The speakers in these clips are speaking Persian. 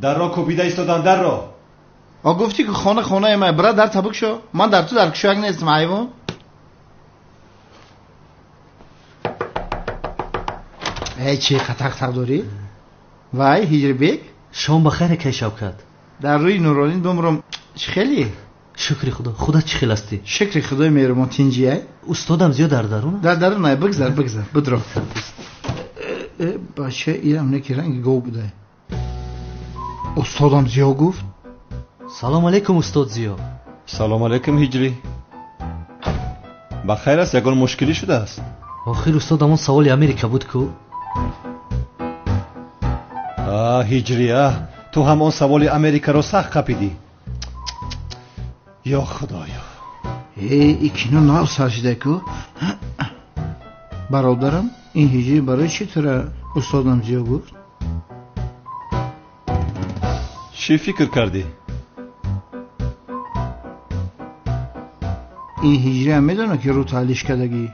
در را کوبیده ایستادن در را. گفتی که خانه من برا در تبک شو. من در تو در کشوک نیستم حیوان. ای چی قطق داری؟ وای هجری بیگ شام بخیر که شوکت. در روی نورالین بمرم. چی خیلی؟ شکر خدا چی خیلی هستی؟ شکر خدای مهربان تینجیه. استادم زیاد در درون؟ در درون نه بگذر بدرو. باشه اینم نکی رنگ گو بوده. استادم زیا گفت. سلام علیکم استاد زیا. سلام علیکم هجری. بخیر است؟ یگان مشکلی شده است؟ آخر استاد همون سوال امریکا بود کو؟ هجری تو همون سوال امریکا رو سخت قپیدی. یا خدایا. ای کینو ناو سرشده کو؟ برادرم این هجری برای چی طور استادم زیا گفت؟ چی فکر کردی؟ این هجری هم میدونه که رو تعلیش کردگی.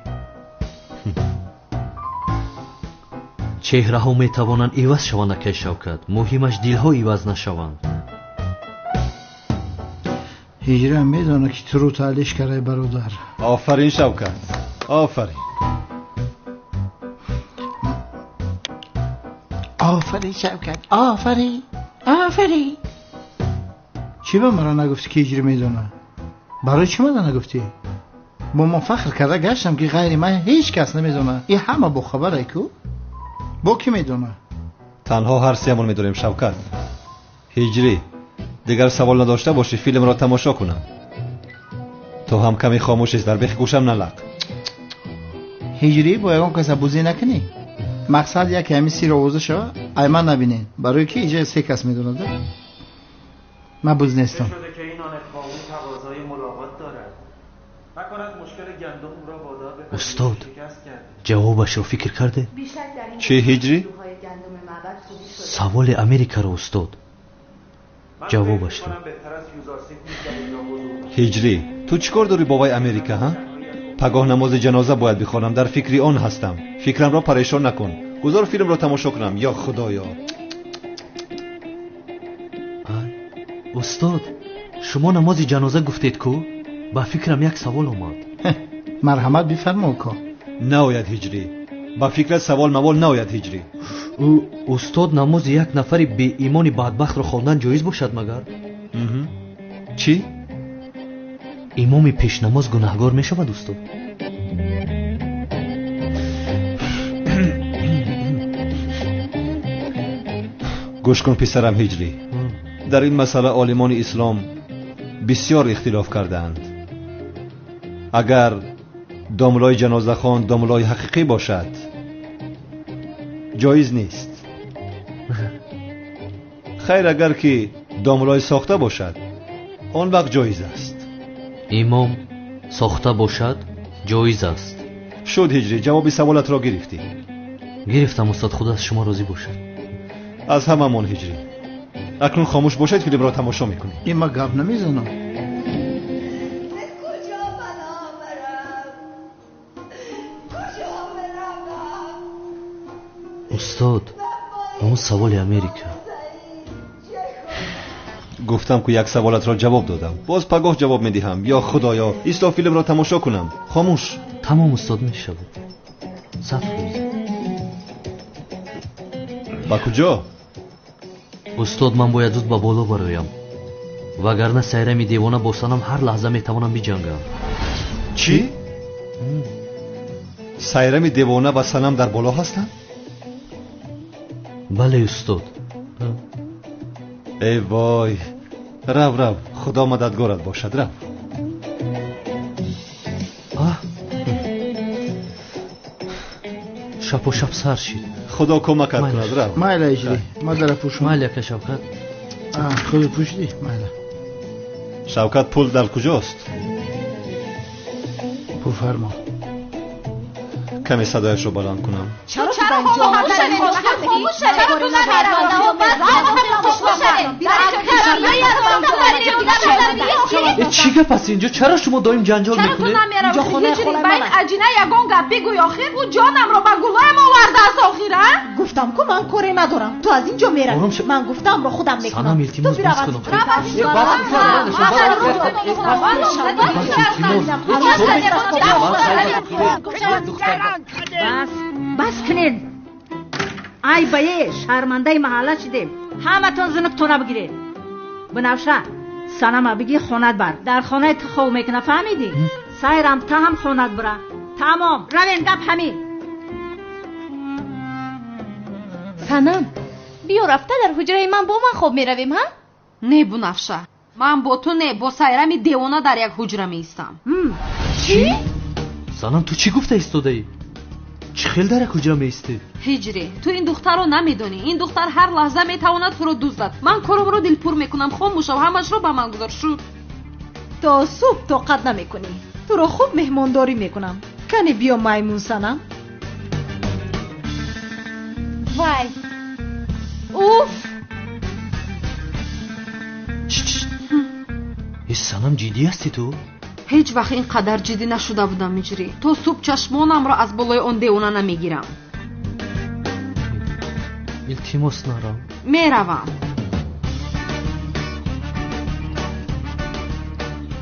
چهره ها میتوانند ایواز شوند که شوکت. مهمش دل ها ایواز نشوند. هجری هم میدونه که تو رو تعلیش کرده برادر. آفرین شوکت. آفرین شوکت. آفرین. چی به مرا نگفتی که هجری میدونه؟ برای چی من نگفتی؟ با من فخر کرده گشتم که غیر من هیچ کس نمیدونه. این همه با خبره کو؟ با کی میدونه؟ تنها هر سیمون میدونیم شوکت. هجری دیگر سوال نداشته باشی فیلم را تماشا کنم. تو هم کمی خاموش است در بیخ گوشم نلق. هجری با یکم کس بوزی نکنی. مقصد یک همی سیر آوازه شو ای من نبینین. برای که اینجا سه کس میدونه ده. من بوز نیستم. شده که این آن اتفاقی تقاضای ملاقات دارد. نکند مشکل گندم را وادار به استاد جوابش رو فکر کرده؟ چی هجری؟ سوال امریکا رو استاد جوابش رو. هجری تو چیکار داری بابای امریکا ها؟ پگاه نماز جنازه باید بخوانم، در فکری آن هستم. فکرم را پریشان نکن. گذار فیلم را تماشا کنم. یا خدایا. استاد شما نماز جنازه گفتید کو؟ با فکرم یک سوال اومد. مرحمت بفرما کو. ناید هجری. با فکرت سوال موال ناید هجری. استاد نماز یک نفر بی ایمان بدبخت رو خواندن جایز باشد مگر؟ چی؟ امام پیش نماز گناهگار می شود استاد؟ گوش کن پسرم هجری. در این مسئله عالمان اسلام بسیار اختلاف کردند. اگر داملای جنازه خوان داملای حقیقی باشد جایز نیست. خیر اگر که داملای ساخته باشد آن وقت جایز است. امام ساخته باشد جایز است. شد هجری جواب سوالت را گرفتی. گرفتم استاد. خدا از شما راضی باشد. از هممون هجری. اکنون خاموش باشید فیلم را تماشا میکنیم. این ما گپ نمیزنم. استاد اون سوال امریکا. گفتم که یک سوالت را جواب دادم. باز پگاه جواب میدهم. یا خدایا ایستا فیلم را تماشا کنم. خاموش. تمام استاد میشود. صف روز. با کجا؟ استاد من باید زود با بالا برایم. وگرنه سیرمی دیوانه با سنم هر لحظه میتوانم بجنگم. چی؟ سیرمی دیوانه و سنم در بالا هستن؟ بله استاد. ای وای. رو خدا مددگارت باشد. رو. شب و شب سر شید. خدا کمکت کند. رو. مایل اجری مادر پوشم. مایل که شوکت. خود پوشیدی مایل. شوکت پول در کجاست؟ بفرما. کمی صدایش رو بلند کنم. چرا خاموش شدید؟ چرا تو نبرد؟ میپرسم. چی گپ است اینجا؟ چرا شما دائم جنجال چرا تو میکنید؟ نمیرم خونه هجری خونه با این منه. عجینه یگان گپ بگوی آخر او جانم رو با گلایم آورده است آخیره. گفتم که من کاری ندارم، تو از اینجا آرام میروی. شو. من گفتم رو خودم میکنم. سنم التماس تو برو بس از کنم. اینجا. را بس یک بار بس کنید. ای بایه شرمنده محله شدیم. همه تون زنکتونه بگیرید. بنفشه سنم بگی خونت بر. در خانه تخو میکنه، فهمیدی؟ سایرم تا هم خونت بره. تمام روین گپ همین. سنم بیا رفته در حجره من با من خوب میرویم ها؟ نه بنفشه من با تو نه با سایرمی دیوانه در یک حجره میستم. چی؟ سنم تو چی گفته ایستاده ای؟ چی خیل در یک حجره میستی؟ هجری تو این دختر رو نمیدونی. این دختر هر لحظه میتواند تو رو دوزد. من کارم رو دلپور میکنم، خاموش شو، همش رو به من گذار. شو تا صبح طاقت نمیکنی. تو رو خوب مهمانداری میکنم. کنی بیا میمون سنم. وای اوف ای سنم جدی هستی تو؟ هیچ وقت اینقدر جدی نشده بودم هجری. تو صبح چشمانم رو از بالای اون دیوانه نمیگیرم. التماس نرم. میروم.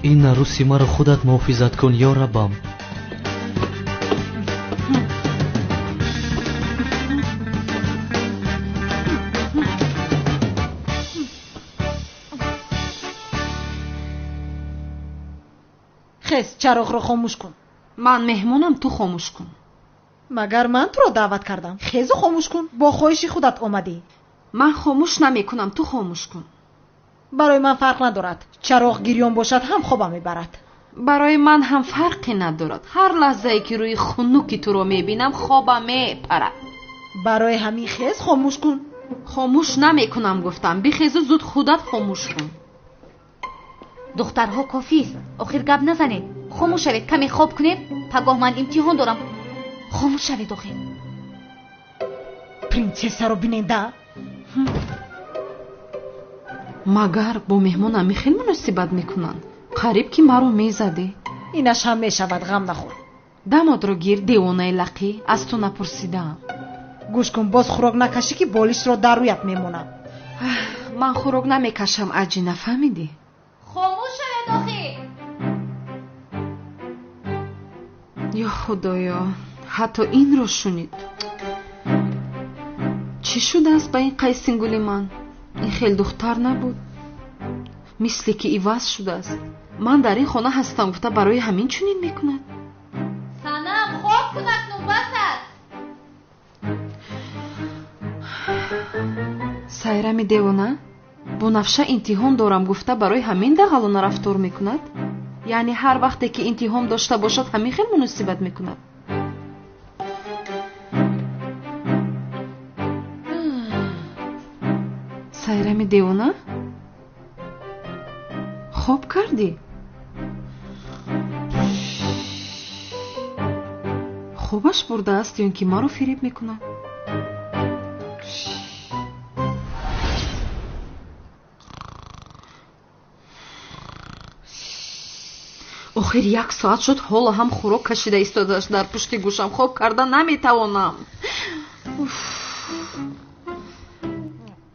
این عروسی مرا خودت محافظت کن یا ربم. خیز چراغ رو خاموش کن. من مهمونم، تو خاموش کن. مگر من تو رو دعوت کردم؟ خیز خاموش کن. با خواهش خودت آمدی. من خاموش نمیکنم، تو خاموش کن. برای من فرق ندارد. چراغ گریان باشد هم خوابم میبرد. برای من هم فرقی ندارد. هر لحظه ای که روی خنوکی تو رو میبینم خوابم میپرد. برای همین خیز خاموش کن. خاموش نمیکنم گفتم. بخیز زود خودت خاموش کن. دخترها کافی است. آخر گپ نزنید. خاموش شوید، کمی خواب کنید. پگاه من امتحان دارم. خاموش شوید آخر. پرنسس رو بیننده. مگر با مهمونم خیلی مناسبت میکنن. قریب که مرا میزدی. اینش هم میشود، غم نخور. داماد رو گیر دیوانه لقی. از تو نپرسیدم. گوش کن، باز خوراک نکشی که بالش رو در رویت میمونم. من خوراک نمیکشم عجی، نفهمیدی؟ خاموش شوید آخر. یا خدایا، حتی این رو شنید. چی شده است با این قیسینگولی من؟ این خیلی دختر نبود. مثل که ایواز شده است. من در این خانه هستم گفته برای همین چنین میکند. سنم خواب کن، اکنون بس است. سایرمی دیوانه بنفشه امتحان دارم گفته برای همین دغلانه رفتار میکند. یعنی هر وقتی که امتحان داشته باشد همین خیلی مناسبت میکند. سایرمی دیوانه خوب کردی. خوبش برده است یا اینکه ما رو فریب میکند. آخر 1 ساعت شد حالا هم خوراک کشیده ایستاده است در پشت گوشم. خواب کردن نمیتوانم.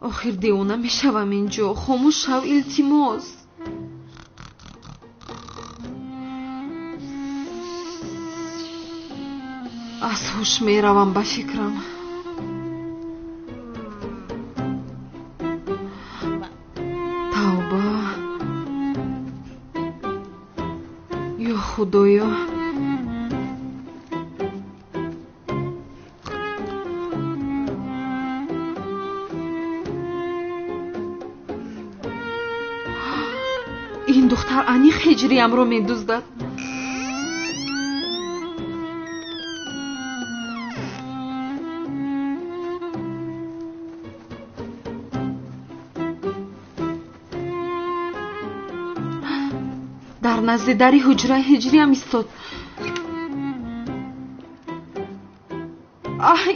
آخر دیوانه میشوم اینجا. خاموش شو التماس. از هوش میروم به فکرم. توبه. یا خدایا. این دختر انیق هجریم رو میدزدد. در نزد دری حجره هجریم ایستاد.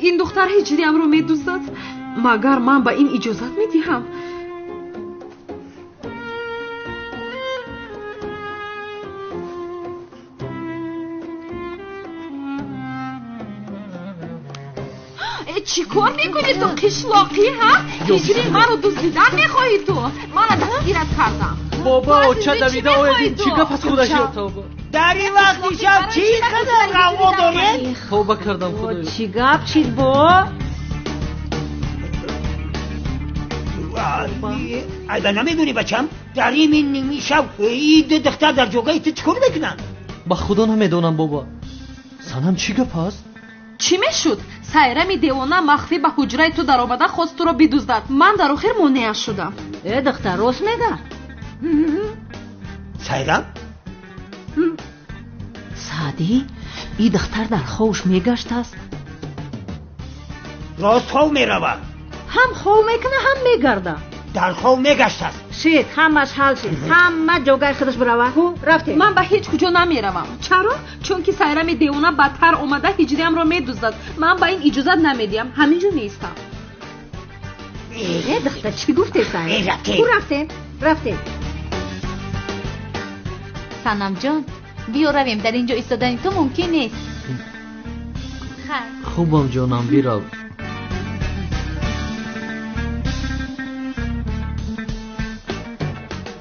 این دختر هجریم رو میدزدد. مگر من به این اجازت میدهم؟ چی کار میکنی تو قشلاقی ها؟ هیجری من رو دزدیدن میخواهی تو؟ من دستگیرت کردم. بابا چه دویده اویدین چی گپ از خودش توبه در این وقتی شب چی خدا روا داره؟ توبه کردم خدایا. چی گپ چید با؟ ایبا نمیدونی بچم در این نیمی شب این دختر در جوگه تو چکار بکنن؟ با خدا نمیدونم بابا. سنم چی گپ است؟ چی میشد؟ سایرمی دیوانه مخفی به حجره تو در آمده خواست تو را بدزدد. من در آخر مانع شدم. دختر راست میگه؟ سایرم؟ سعدی این دختر در خوش میگشت است؟ راست خواه میروه هم خواه میکنه هم میگرده. در خواه میگشت است. شید همش حل شد. همه جوگه خودش بروه. رفته؟ من به هیچ کجا نمیروم. چرا؟ چون که سایرمی دیوانه بدتر اومده هجریم را میدزدد. من به این اجازت نمیدیم. همینجا نیستم. دختر چی گفته سایر؟ کو رفته؟ سنم جان بیا رویم، در اینجا ایستادن تو ممکن نیست. خیر خوبم جانم بیرو.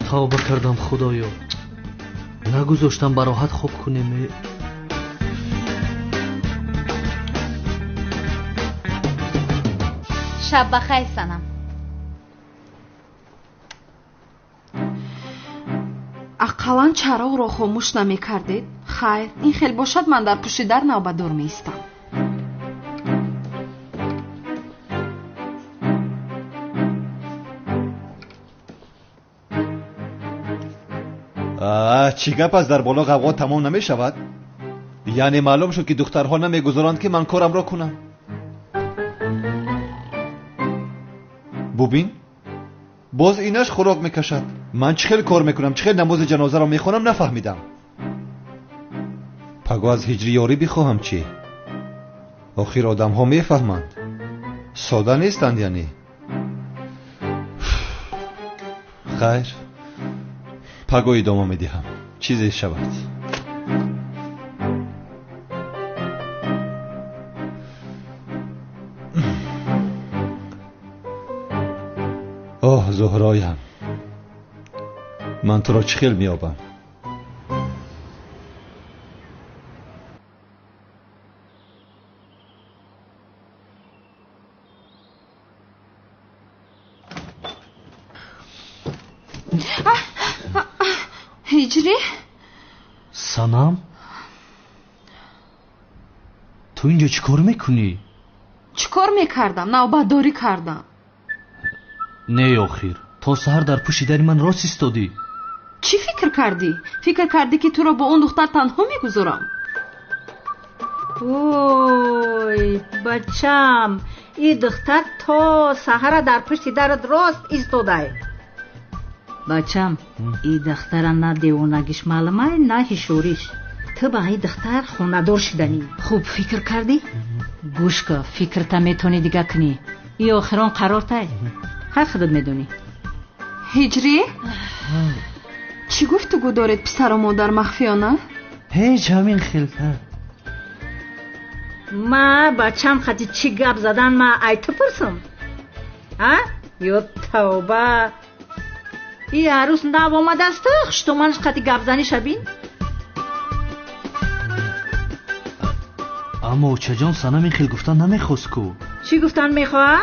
توبه کردم خدایا، نگذاشتم به راحت خوب کنیم. شب بخیر سنم. اقلان چرا او را خاموش نمی کردید؟ خیر این خیلی باشد من در پشت در نوبدار می ایستم. چی گپ است در بالا غوغا تمام نمی شود؟ یعنی معلوم شد که دخترها نمی گذارند که من کارم را کنم. ببین باز اینش خوراک میکشد. من چخیل کار میکنم، چخیل نماز جنازه را میخونم نفهمیدم. پگاه از هجری یاری بخواهم چی؟ آخر آدم ها میفهمند، ساده نیستند. یعنی خیر پگاه ادامه میدهم چیزی شود. زهرایم من تو را چخیل میابم. هجری؟ سنم تو اینجا چیکار میکنی؟ چیکار میکردم؟ نوبتداری کردم. نه آخر تا سحر در پشت در من راست ایستادی. چی فکر کردی؟ فکر کردی که تو را با اون دختر تنها میگذارم؟ اوی بچم این دختر تا سحر در پشت درت راست ایستاده. بچم این دختر نه دیوانگیش معلومه نه هیشوریش. تو با این دختر خوندار شدنی. خوب فکر کردی؟ گوش که فکر تا میتونی دیگه کنی. این آخران قرار تای هر خودت میدونی. هجری؟ چی گفتگو دارید پسر و مادر مخفیانه؟ هیچ همین خیلتر. ما بچم خطی چی گپ زدن ما ایتو پرسم ها؟ یا توبه این عروس نو آمده است تو منش خطی گپ زنی شبین. اما چجان سنم این خیل گفتن نمیخواست کو. چی گفتن میخواه؟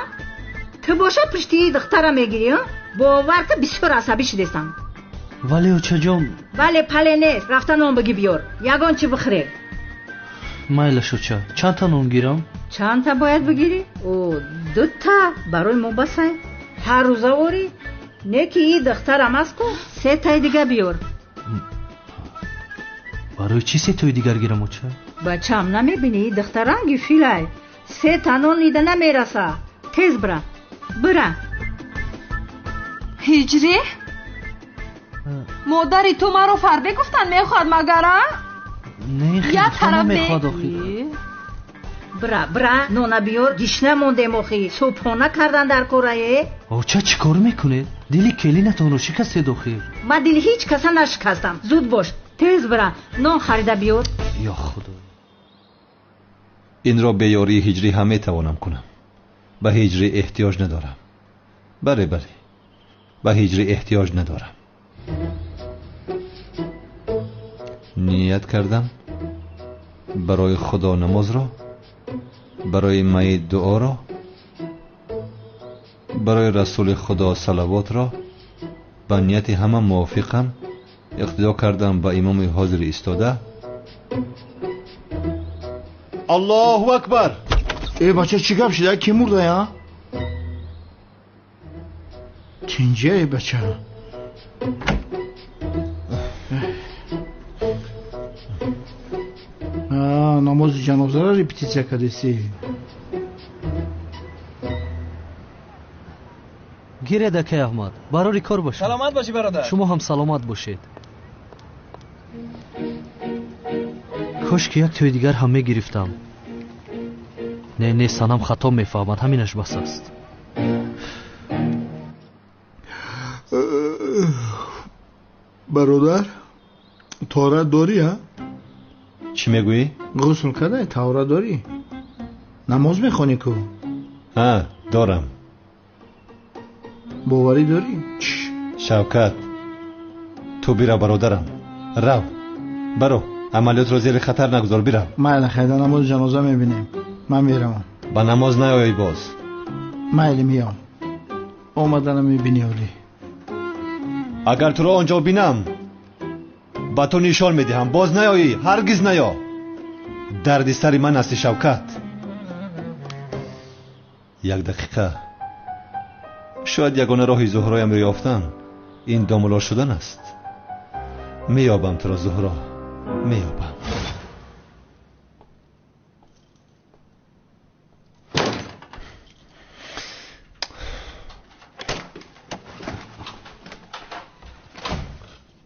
تو باشه پشتی دخترم میگیری ها؟ باور که بسیار عصبی شدیستم. ولی او چجان؟ ولی پله نیست. رفتن اون بگی بیار یگان چی بخره. مایل شو چند تا نون گیرم؟ چند تا باید بگیری؟ او 2 تا برای ما بسه. هر روزه وری نه که این دخترم است کو 3 تا دیگه بیار. برای چی 3 تا دیگر گیرم او چه؟ بچم نمیبینی دخترانگی فیلای 3 تا نون نیده نمیرسه. تیز برا. هجری؟ مادری تو من رو فربه گفتن میخواد مگره؟ نه خیلی گفتن نمیخواد آخی. برا نونه بیار گیشنه مونده مخی صبحانه کردن در کورایه. آچه چی کار میکنه؟ دلی کلی نتونو شکسته داخل. من دل هیچ کسا نشکستم. زود باش تیز برا نون خریده بیار. یا خدا این را به یاری هجری هم میتوانم کنم. به هجری احتیاج ندارم. بله به هجری احتیاج ندارم. نیت کردم برای خدا نماز را، برای میت دعا را، برای رسول خدا صلوات را با نیت همه موافقم اقتدا کردم به امام حاضر ایستاده. الله اکبر. ای بچه چی گپ شده؟ کی مرده یا؟ چنجه ای بچه؟ نماز جنازه را ریپتیسیا کردی. گیره دکه احمد برای کار باشید. سلامت باشی برادر. شما هم سلامت باشید. کاش که یک توی دیگر هم میگرفتم. نه سنم خطا میفهمد، همینش بس است. برادر تهارت داری ها؟ چی میگویی؟ غسل کرده تهارت داری؟ نماز میخونی کو؟ ها دارم. باوری داری؟ شوکت تو بیرا برادرم. رو برو عملیات رو زیر خطر نگذار. بیرم. مایل خیلی نماز جنازه میبینیم. من میرم. با نماز نیایی باز. مایل میام. اومدنم میبینی اولی. اگر تو رو آنجا بینم با تو نشان میدهم باز نیایی. هرگز نیا. دردی سری من هستی شوکت. یک دقیقه. شاید یگانه راهی زهرایم رو یافتم این داملا شدن است. میابم تو را زهرا، میابم.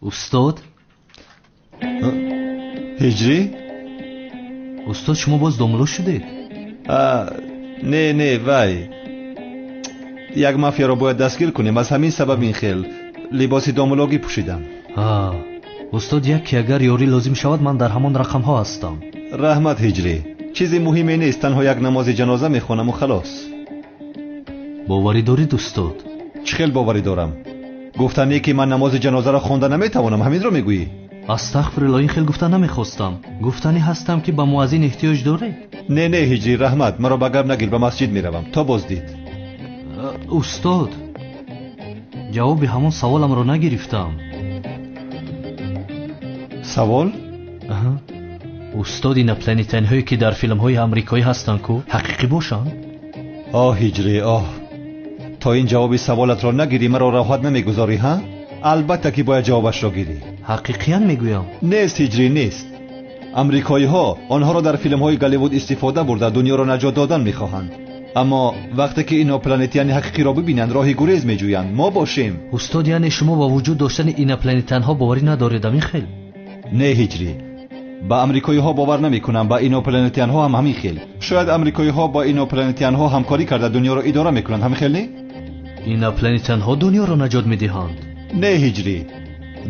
استاد هجری؟ استاد شما باز داملا شدید؟ نه وای، یک مافیا را باید دستگیر کنیم. از همین سبب این خیل لباسی داملاگی پوشیدم. استاد یک که اگر یاری لازم شود من در همان رقم ها هستم. رحمت هجری، چیزی مهمی نیست، تنها یک نماز جنازه میخونم و خلاص. باوری دارید استاد؟ چه خیل باوری دارم. گفتنی که من نماز جنازه را خوانده نمیتوانم، همین را میگویی؟ استغفرالله، این خیل گفتن نمیخواستم. گفتنی هستم که به مؤذن احتیاج دارید. نه هجری رحمت، مرا به گپ نگیر. به مسجد میروم تا بازدید. استاد جواب همون سوالم رو نگرفتم. سوال؟ استاد این پلانتین هایی که در فیلم های امریکایی هستن کو حقیقی باشن؟ هجری تا این جواب سوالت را نگیری مرا راحت نمیگذاری ها؟ البته که باید جوابش را گیری. حقیقیاً میگویم. نیست هجری، نیست. امریکایی ها آنها را در فیلم های گالیوود استفاده برده دنیا را نجات دادن میخواهند، اما وقتی که اینا پلانتین حقیقی را ببینند راهی گریز میجویند. ما باشیم. استاد یعنی شما با وجود داشتن این پلانتین ها باوری ندارید؟ همین خیل؟ نه هجری، با امریکایی ها باور نمیکنم. با اینا پلانتین ها هم همین خیل. شاید امریکایی ها با اینا پلانتین ها همکاری کرده دنیا را اداره میکنند. همین خیل نه؟ این پلانتین ها دنیا را نجات میدهند. نه هجری،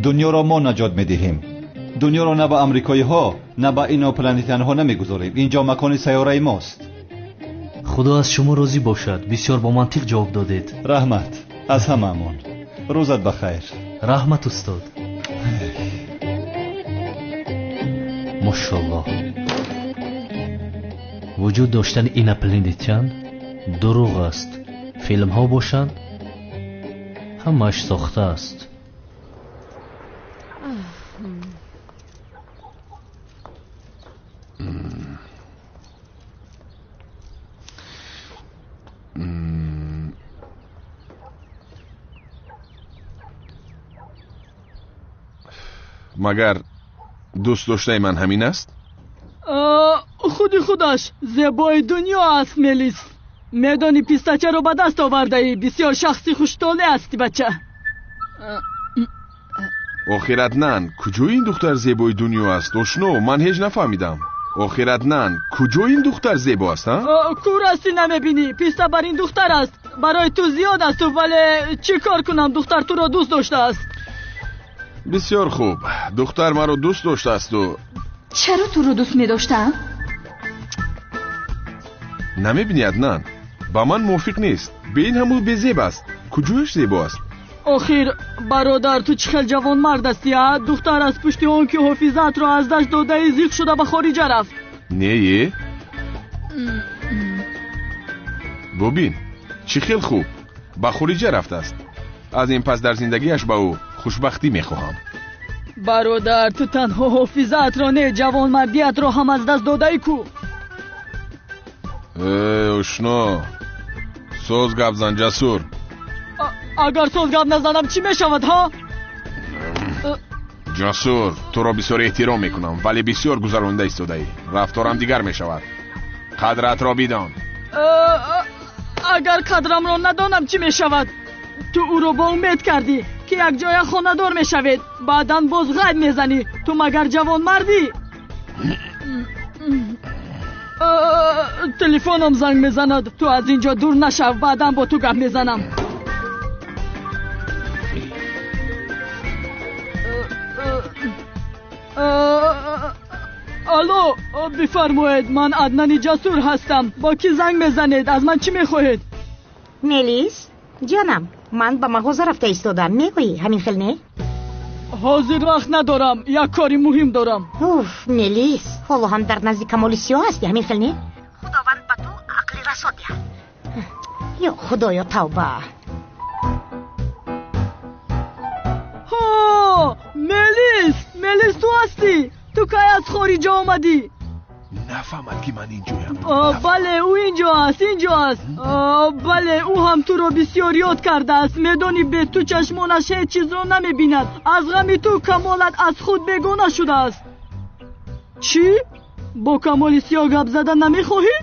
دنیا را ما نجات میدهیم. دنیا را نه با امریکایی ها نه با اینا پلانتین ها نمیگذاریم. اینجا مکان سیاره ماست. خدا از شما راضی باشد. بسیار با منطق جواب دادید. رحمت، از همه امان. روزت بخیر. رحمت استاد. ماشاءالله. وجود داشتن این پلانتین دروغ است. فیلم ها باشند همش ساخته است. مگر دوست داشته من همین است؟ خودش زیبای دنیا است ملیس. میدانی پیستچه رو به دست آورده ای. بسیار شخصی خوشتاله هستی بچه. آخرت نان کجا این دختر زیبای دنیا است؟ دشنو من هیچ نفهمیدم. آخرت نان کجا این دختر زیبا است؟ کور هستی نمیبینی؟ پیسته بر این دختر است. برای تو زیاد است ولی چی کار کنم؟ دختر تو را دوست داشته است. بسیار خوب، دختر مرا دوست داشته است و چرا تو رو دوست می داشتم؟ نمیبینی عدنان؟ با من موافق نیست. به این همو بزیب است. کجوش زیباست؟ آخیر برادر تو چه خیلی جوان مرد هستی ها؟ دختر از پشت اون که حافظت رو از دست داده زیق شده به خارج رفت. نه ببین چه خیلی خوب به خارج رفته است. از این پس در زندگیش با او خوشبختی میخواهم. برادر تو تنها حافظت رو نه جوان مردیت رو هم از دست داده کو. اشنا سوز گپ زن جسور. اگر سوز گپ نزنم چی میشود ها؟ جسور تو را بسیار احترام میکنم ولی بسیار گذرانده ایستاده ای. رفتارم دیگر میشود. قدرت را بدان. اگر قدرم را ندانم چی میشود؟ تو او رو با امید کردی که یک جای خاندار میشوید، بعداً باز غیب میزنی. تو مگر جوان مردی؟ تلفنم زنگ میزند. تو از اینجا دور نشو، بعداً با تو گپ میزنم. الو بفرمایید، من عدنان جسور هستم. با کی زنگ میزنید؟ از من چی میخواهید؟ ملیس جانم، من با مغازه رفته ایستادم. میگویی همین خیلی نه؟ حاضر وقت ندارم، یک کاری مهم دارم. اوف ملیس، حالا هم در نزدیک کمال سیاه هستی. همین خیلی نه؟ خداوند با تو عقل رسا دهد. یا خدایا توبه. ها ملیس تو هستی؟ تو که از خارج آمدی؟ نفهمد که من اینجایم. بله او اینجا است. بله او هم تو رو بسیار یاد کرده است. میدانی به تو چشمانش هیچ چیز رو نمیبیند. از غم تو کمالت از خود بیگانه شده است. چی؟ با کمال سیاه گپ زدن نمیخواهی؟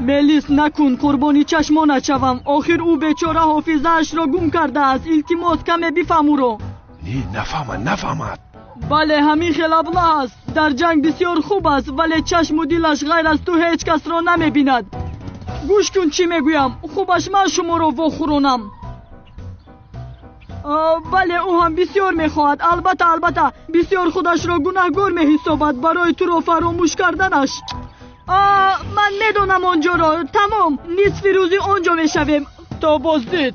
ملیس نکن، قربانی چشمانت شوم. آخر او بیچاره حافظه‌اش را گم کرده است. التماس کمی بفهم او رو. نه نفهمد. بله همین خیلی ابله است. در جنگ بسیار خوب است ولی چشم و دلش غیر از تو هیچ کس را نمیبیند. گوش کن چی میگویم. خوبش من شما را واخورونم. بله او هم بسیار میخواهد. البته بسیار خودش را گناهگار میحسابد برای تو را فراموش کردنش. من میدونم آنجا را. تمام نصف روزی آنجا میشویم. تا بازدید.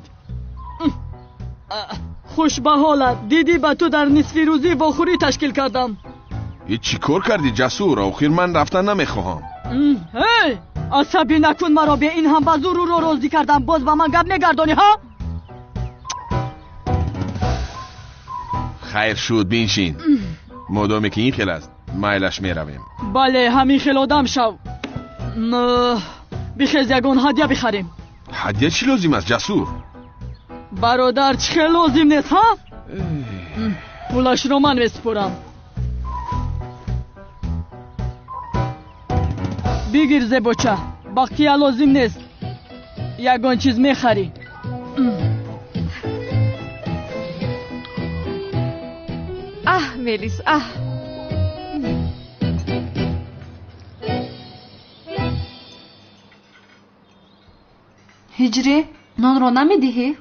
خوش به حالت. دیدی به تو در نصف روزی واخوری تشکیل کردم. ای چی کار کردی جسور؟ آخر من رفتن نمیخواهم. هی عصبی نکن مرا. به این هم به زور رو راضی کردم، باز با من گپ نگردانی ها؟ خیر شد بینشین. مادامی که این خیل است مایلش میرویم. بله همین خیل آدم شو. بخیز یگان هدیه بخریم. هدیه چی لازم است جسور؟ برادر چه خیلی لازم نیست ها؟ پولش رو من میسپرم. بگیر زبوچه، بقیه لازم نیست. یگان چیز میخری. ملیس هجری نان رو نمیدهی؟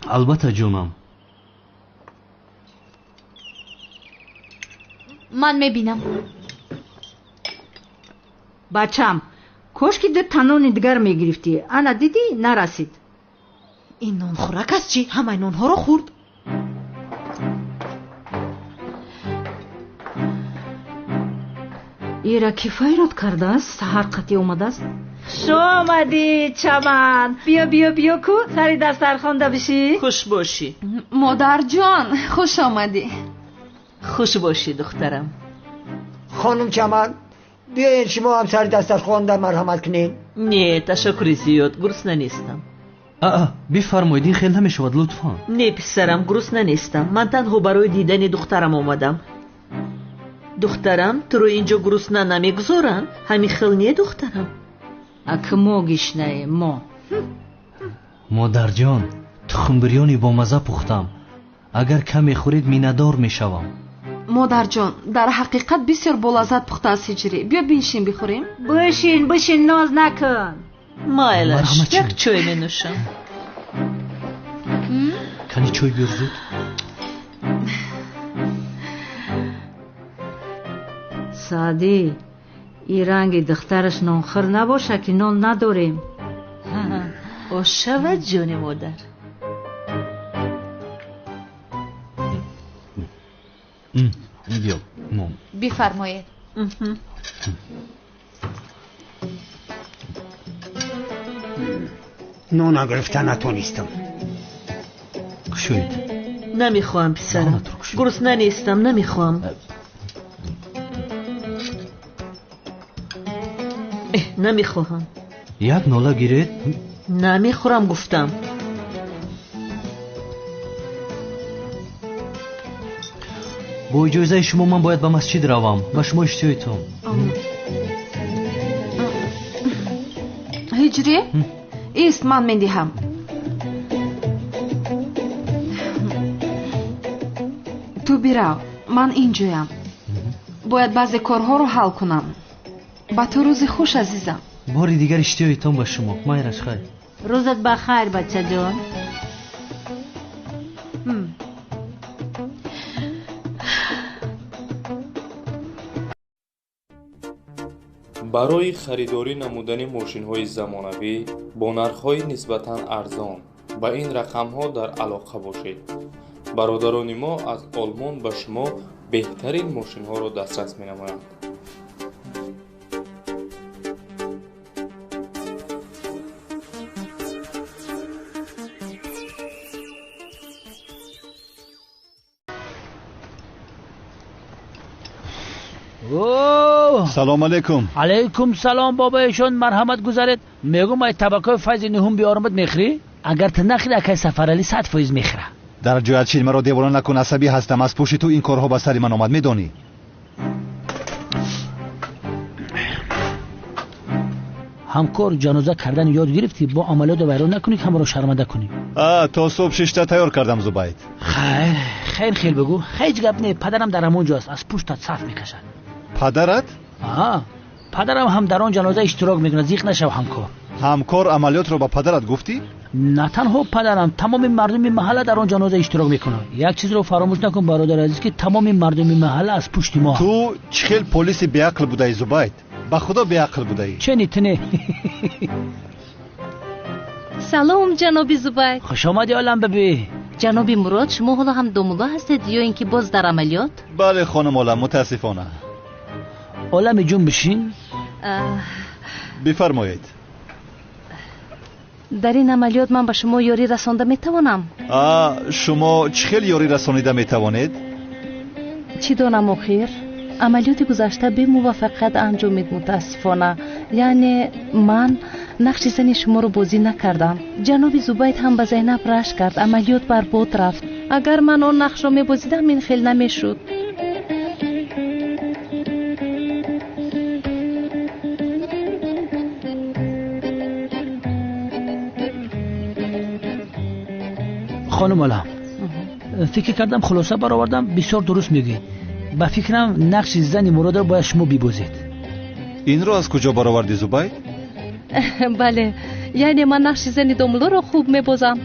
البته جونم. من میبینم. بچم کاش که ده تنان دیگر میگرفتی. انا دیدی نرسید. این نان خورک است چی؟ همه نان ها رو خورد. ایرا کی فایرات کرده است؟ سحر قطعی اومده است. شو آمدی چمن. بیا کو سری دسترخوان ده بشی. خوش باشی مادر جان. خوش آمدی. خوش باشی دخترم. خانم چمن بیاین شما هم سری دسترخوان ده مرحمت کنین. نه تشکر زیاد، گرسنه نیستم. بفرمایید این خیلی نمیشود لطفا. نه پسرم گرسنه نیستم. من تنها برای دیدن دخترم آمدم. دخترم تو رو اینجا گرسنه نمیگذارن؟ همین خیلی نه دخترم. اک ما گشنه ما. مادر جان تخم بریانی با مزه پختم. اگر کمی خورید میندار میشوم. مادر جان در حقیقت بسیار بولذت پخته است هجری. بیا بنشین بخوریم. بشین ناز نکن. مایلش یک چای می نوشم. کنی چای بیار زود. سعدی این رنگ دخترش نانخور نباشه که نان نداریم. شود جان مادر. بیا بفرمایید. نان گرفتن نتونستم. کشوید. نمیخوام پسرم. گرسنه نیستم، نمیخوام. نمیخوام. یک ناله گیرید؟ نمیخورم گفتم. با اجازه شما من باید به مسجد روم. به شما اشتیایتم. هجری؟ ایست من میدهم. تو بیرو، من اینجایم. باید بعضی کارها رو حل کنم. با تو روز خوش عزیزم. باری دیگر اشتیایتم به شما. مایرش خیر. روزت بخیر بچه جان. برای خریداری نمودنی ماشین‌های زمانوی با نرخ‌های نسبتاً ارزان با این رقم‌ها در علاقه باشید. برادران ما از آلمان به شما بهترین ماشین‌ها را دسترس می‌نمایند. سلام علیکم. علیکم سلام بابایشون، مرحمت گذارید. میگم ای طبقه فیض نهم بیارمت میخری؟ اگر تو نخری اکی سفرالی 100% میخره. در جایت چیل مرا دیوانه نکن، عصبی هستم. از پشت تو این کارها به سر من آمد، میدانی؟ همکار جنازه کردن یاد گرفتی، با عملیات ویران نکنی که همه رو شرمنده کنی. تا صبح 6 تا تیار کردم زبید. خیر بگو. هیچ گپ نه، پدرم در همونجاست، از پشتت صف میکشد. پدرت؟ پدرم هم در آن جنازه اشتراک میکنه، زیق نشو همکار. همکار عملیات رو با پدرت گفتی؟ نه تنها پدرم، تمام مردم محله در آن جنازه اشتراک میکنه. یک چیز رو فراموش نکن برادر عزیز که تمام مردم محله از پشت ما. تو چخیل پلیس بیعقل بودی زبید؟ به خدا بیعقل بودی. چه نیتنه؟ سلام جناب زبید. خوش آمدی عالم ببی. جناب مراد، شما حالا هم دومولا هستید یا اینکه باز در عملیات؟ بله خانم عالم، متاسفانه. عالم جون بشین. بفرمایید. در این عملیات من به شما یاری رسانده میتوانم؟ شما چخیل یاری رسانیده میتوانید؟ چی دانم آخر؟ عملیات گذشته به موفقیت انجامید متاسفانه. یعنی من نقش زن شما رو بازی نکردم. جناب زبید هم به زینب رشک کرد، عملیات برباد رفت. اگر من آن نقش رو میبازیدم این خیلی نمیشد. خانم عالم، فکر کردم خلاصه برآوردم، بسیار درست میگی. با فکرم نقش زن مراد رو باید شما ببازید. این رو از کجا برآوردی زبید؟ بله، یعنی من نقش زن دوملو رو خوب میبازم.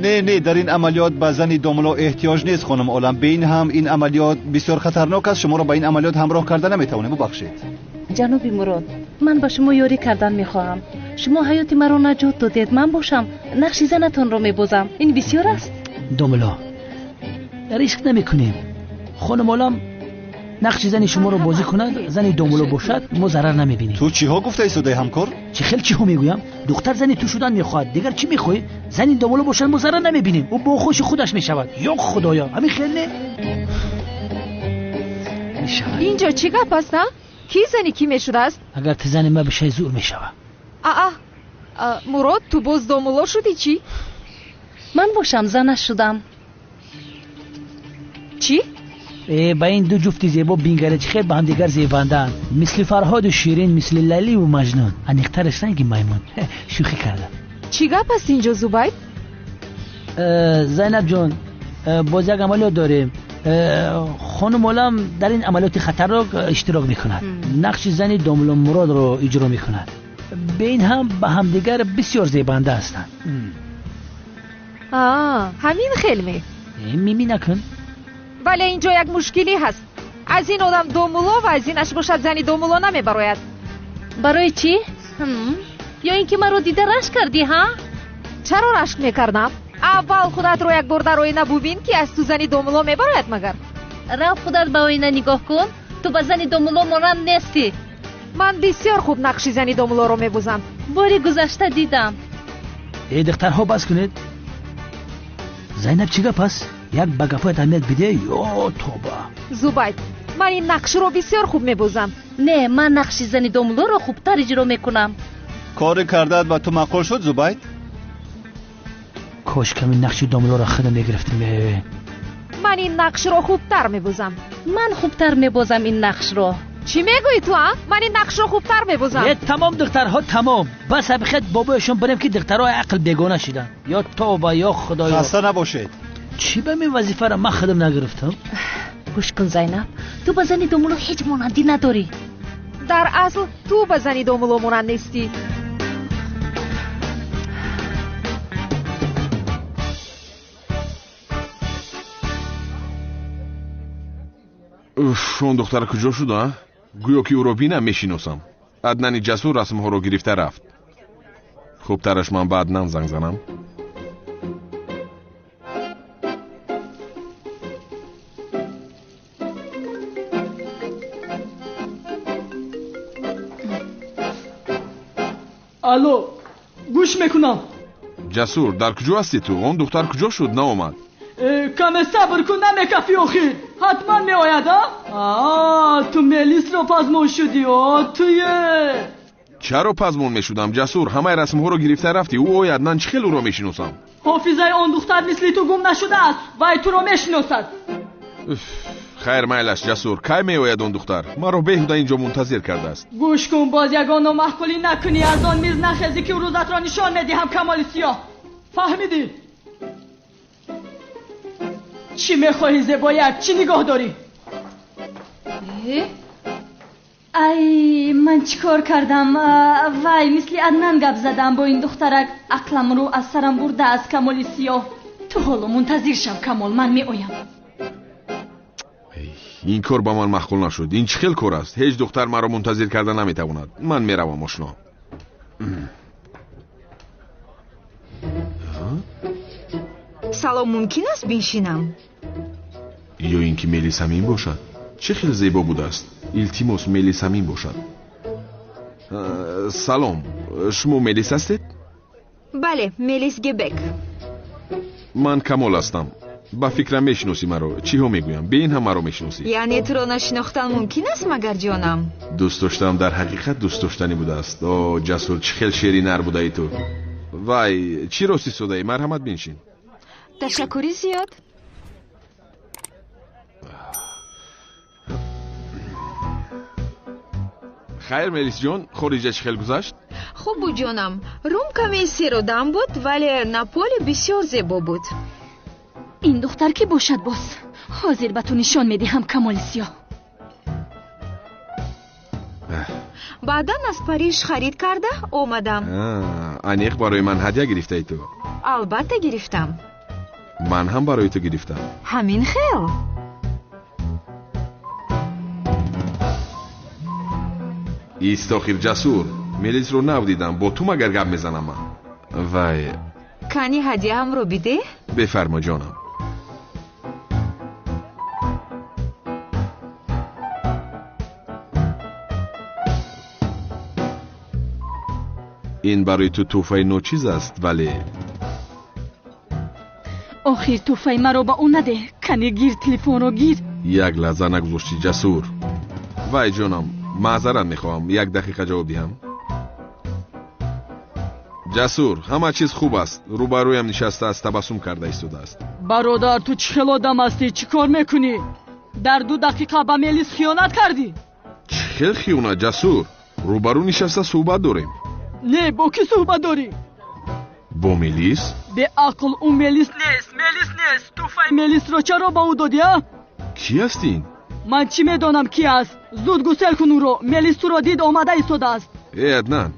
نه در این عملیات به زن دوملو احتیاج نیست خانم عالم. به این هم این عملیات بسیار خطرناک است، شما رو به این عملیات همراه کردن نمیتوانم. ببخشید جناب مراد، من با شما یاری کردن میخواهم. شما حیات مرا نجات دادید، من باشم نقش زنتون رو میبازم. این بسیار است. دوملو ریسک نمیکنیم. خانم عالم نقش زن شما رو بازی کند، زن دوملو باشد، ما ضرر نمیبینیم. تو چی ها گفته ایستاده همکار؟ چی ها میگویم؟ دختر زنی تو شدن میخواد، دیگر چی میخوای؟ زن دوملو باشد ما ضرر نمیبینیم، او با خوش خودش میشود. یا خدایا همین خیلی نه میشود. اینجا چی گپ است؟ کی زنی کی میشده است؟ اگر تو زن ما بشه زور میشود. مراد تو باز دوملو شدی چی؟ من باشم زنش شدم. چی؟ با این دو جفت زیبا بینگرچ خیلی با هم دیگر زیباندن، مثل فرهاد و شیرین، مثل لیلی و مجنون. انیقترش رنگی میمون. شوخی کردم. چی گپ است اینجا زبید؟ زینب جون، باز یک عملیات داریم. خانم عالم در این عملیات خطرناک اشتراک میکند. نقش زن دوملو مراد رو اجرا میکند. به این هم با هم دیگر بسیار زیبانده هستند. همین خیلی میمی نکن. ولی اینجا یک مشکلی هست. از این آدم دومولو و از اینش باشد زنی دومولو نمیبراید. برای چی؟ یا اینکه من رو دیده رشک کردی ها؟ چرا رشک میکردم؟ اول خودت رو یک بار در آینه ببین که از تو زنی دومولو میبراید. مگر رفت خودت به آینه نگاه کن، تو به زنی دومولو مانند نیستی. من بسیار خوب نقشی زنی دومولو رو میبوزم. باری گذشته دیدم. ای دخترها بس کنید. زینب چی گپ است؟ یک به گپایت اهمیت بده یا توبه. زبید من این نقش رو بسیار خوب میبوزم. نه، من نقش زنی دومولو رو خوبتر اجرا میکنم. کار کردت با تو معقول شد زبید؟ کاش کمی نقش دومولو رو خودم میگرفتیم. من این نقش رو خوبتر میبوزم. من خوبتر میبوزم این نقش رو. چی میگویی تو ها؟ من این نقش رو خوبتر میبوزم. تمام دخترها تمام. بس بخید بابایشون بریم که دخترها عقل بیگانه شدن. یا توبه یا خدایا. خسته نباشید. چی به من وظیفه را من خودم نگرفتم؟ گوش کن زینب، تو به زنی دومولو هیچ مانندی نداری. در اصل تو به زنی دومولو مانند نیستی. اون دختر کجا شد؟ گویا که او را بینم میشیناسم. عدنان جسور رسمها را گرفته رفت. خوب ترش من بعد نم زنگ زنم. الو، گوش میکنم. جسور در کجا هستی تو؟ اون دختر کجا شد نآمد؟ کم صبر کن نمیکفی آخیر. حتما می آید ها؟ تو ملیس رو پزمون شدی تویه. چرا پزمون میشدم جسور؟ همه رسم ها رو گرفته رفتی. او آید من چه خیلی او رو میشناسم. حافظه آن دختر مثلی تو گم نشده است و تو رو میشناسد. خیر میلش جسور، کی می آید اون دختر؟ ما رو بیهوده اینجا منتظر کرده است. گوش کن، باز یگانو محکولی نکنی. از آن میز نخیزی که روزت را نشان ندهم کمال سیاه. فهمیدی؟ چی میخواهی زبایک؟ چی نگاه داری؟ ای من چیکار کردم؟ وای مثل عدنان گپ زدم با این دخترک. عقلم رو از سرم برده از کمال سیاه. تو حالا منتظر شم کمال، من می آیم. این کار با من معقول نشد. این چه خیلی کار است؟ هیچ دختر مرا منتظر کرده نمیتواند. من میروم آشنا. سلام، ممکن است بنشینم؟ یا اینکه ملیس همین باشد؟ چه خیلی زیبا بوده است. التماس ملیس همین باشد. سلام، شما ملیس هستید؟ بله، ملیس گبک. من کمال هستم. با فکرم میشناسی مرا. چی ها میگویم؟ به این هم مرا میشناسی. یعنی تو را نشناختن ممکن است مگر جانم؟ دوست داشتم در حقیقت دوست داشتنی بوده است. جسور چه خیلی شیرین نر بوده ای تو. وای چی راستی شده ای؟ مرحمت بنشین. تشکری زیاد. خیر ملیس جان، خارجه چه خیلی گذشت؟ خوب بود جانم. روم کمی سیر و دم بود ولی ناپولی بسیار زیبا بود. این دختر که باشد باز حاضر به تو نشان میدهم کمال سیاه. بعداً از پاریژ خرید کرده آمدم. انیق برای من هدیه گرفته ای تو؟ البته گرفتم. من هم برای تو گرفتم. همین خیل. ایستاخیر جسور، ملیس رو نبودیدم. با تو مگر گپ میزنم من. وای کنی هدیه هم رو بیده؟ بفرما جانم. این برای تو توفه نو چیز است ولی آخر توفه مرا با اون نده. کنی گیر تلفن رو گیر. یک لحظه نگذاشتی جسور. وای جانم معذرت میخوام، یک دقیقه جواب دهم. جسور همه چیز خوب است. روبرویم نشسته است، تبسم کرده ایستاده است. برادر تو چه خیلی آدم هستی؟ چی کار میکنی؟ در 2 دقیقه به ملیس خیانت کردی. چه خیلی خیانت جسور؟ روبرو نشسته صحبت داریم. نه، با کی صحبت داری؟ با ملیس؟ به عقل اون ملیس نیست. توفه ملیس رو چرا با او دادی ها؟ کی هستین؟ من چی میدانم کی است؟ زود گسل کن او رو. ملیس تو را دید آمده ایستاده است. ای عدنان،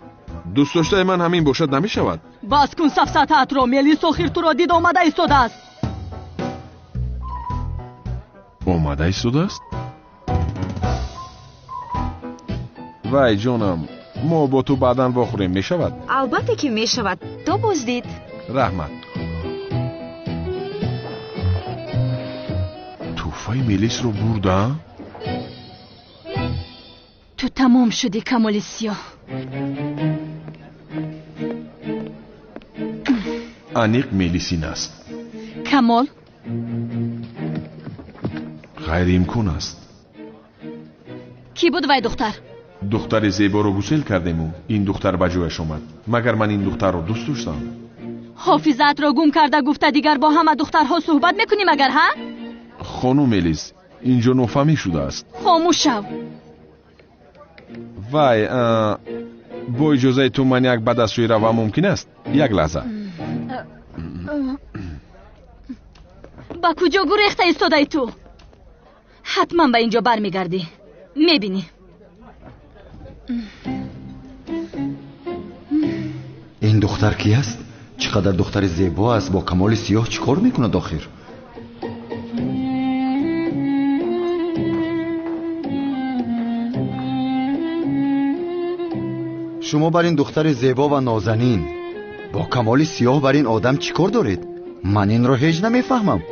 دوست داشته من همین باشد نمیشود. بس کن سفسطه‌ات را. ملیس آخر تو را دید آمده ایستاده است. آمده ایستاده است؟ وای جانم، ما با تو بعداً واخوریم، می شود؟ البته که می شود. تو بازدید. رحمت. توفای میلیس رو برده؟ تو تمام شدی کمال سیاه. انیق میلیسین است. کمال؟ غیر امکان است. کی بود وای دختر؟ دختر زیبا رو گسل کردیم و این دختر به جایش آمد. مگر من این دختر رو دوست داشتم؟ حافظت را گم کرده گفته دیگر با همه دخترها صحبت میکنی مگر ها؟ خانم میلیس، اینجا نفهمی شده است. خاموش شو. وای، با اجازه تو من یک بدستوی روم ممکن است؟ یک لحظه. با کجا گریخته ایستاده تو؟ حتما به اینجا برمیگردی. میبینی. این دختر کی است؟ چقدر دختر زیبا است. با کمال سیاه چیکار میکنه داخل؟ شما بر این دختر زیبا و نازنین با کمال سیاه بر این آدم چیکار دارید؟ من این رو هیچ نمیفهمم.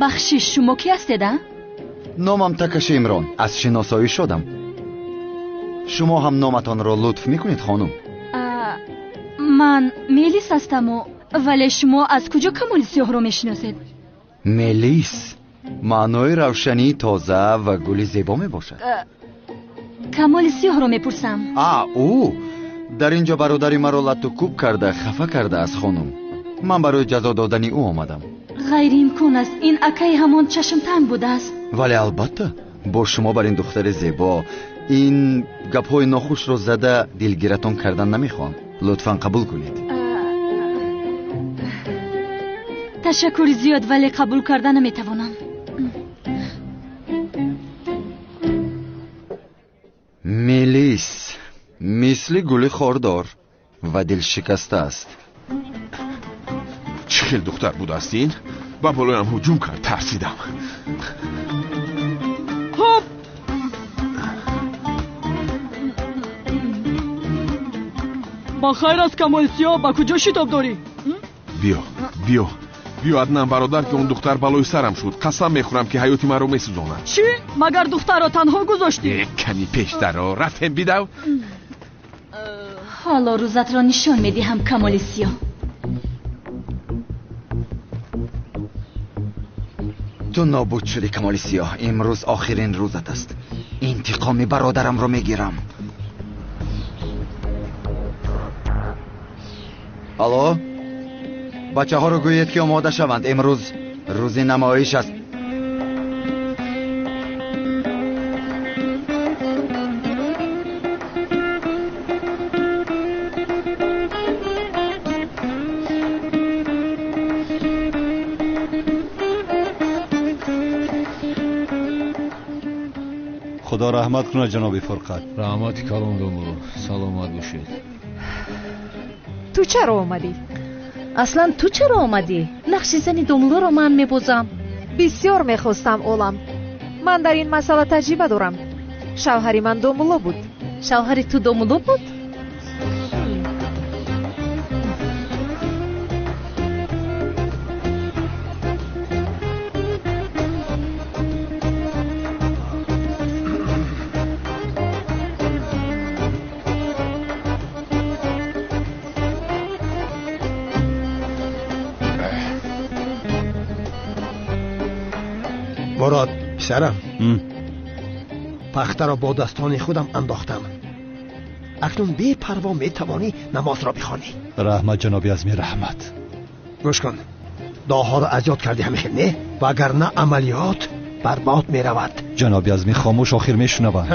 بخشش شما کی هستید؟ نامم تکش عمران، از شناسایی شدم. شما هم نامتان را لطف میکنید خانم؟ من میلیس هستم ولی شما از کجا کمال سیاه رو میشناسید؟ میلیس معنای روشنی تازه و گل زیبا میباشد. کمال سیاه رو میپرسم. او در اینجا برادری مرا لطو کوب کرده خفه کرده از خانم. من برای جزا دادن او آمدم. غیر امکان است. این اکای همان چشم تنگ بوده است. ولی البته با شما بر این دختر زیبا این گپ‌های ناخوش رو زده دلگیرتان کردن نمیخوام. لطفاً قبول کنید. تشکر زیاد ولی قبول کردن نمیتوانم. میلیس مثل گل خاردار و دل شکسته است. چه خیل دختر بود است این؟ با بالایم هجوم کرد، ترسیدم. هوب با خیر از کمال سیاه با کجا شتاب داری؟ بیا عدنان برادر که اون دختر بالای سرم شد. قسم میخورم که حیاتی من رو میسوزاند. چی؟ مگر دختر را تنها گذاشتی؟ کمی پیشتر را رفتم بیدو. حالا روزت را نشان میدهم کمال سیاه. تو نابود شدی کمال سیاه. امروز آخرین روزت است. انتقام برادرم رو میگیرم. الو، بچه ها رو گویید که آماده شوند. امروز روز نمایش است. خدا رحمت کنه جناب فرقت. رحمتی کلام دومو. سلامت باشید. تو چرا اومدی؟ اصلا تو چرا آمدی؟ نقش زن دوملو رو من میبوزم. بسیار میخواستم اولم. من در این مسئله تجربه دارم. شوهری من دوملو بود. شوهری تو دوملو بود؟ مراد پسرم، پخته را با دستان خودم انداختم. اکنون بی پروا می توانی نماز را بخوانی. رحمت جناب عظمی، رحمت. گوش کن، دعاها را از یاد کردی همیشه نه؟ وگرنه عملیات برباد می رود. جناب عظمی خاموش، آخر می شنوم.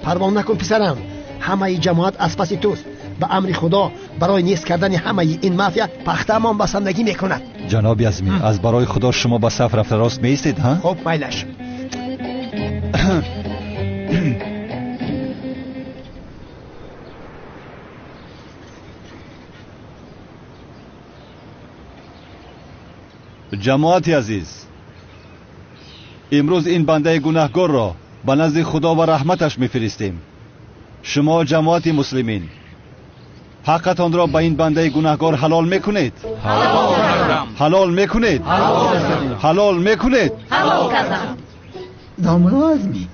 پروا نکن پسرم، همه جماعت از پس توست. به امر خدا برای نیست کردن همه این مافیا پخته ما بسندگی میکند. جناب عظمی، از برای خدا شما با صف رفته راست میستید ها؟ خب میلش. جماعت عزیز، امروز این بنده گناهگار را به نزد خدا و رحمتش میفرستیم. شما جماعت مسلمین حقتان را به این بنده گناهکار حلال میکنید؟ حلال میکنید؟ حلال میکنید؟ داملا ازمی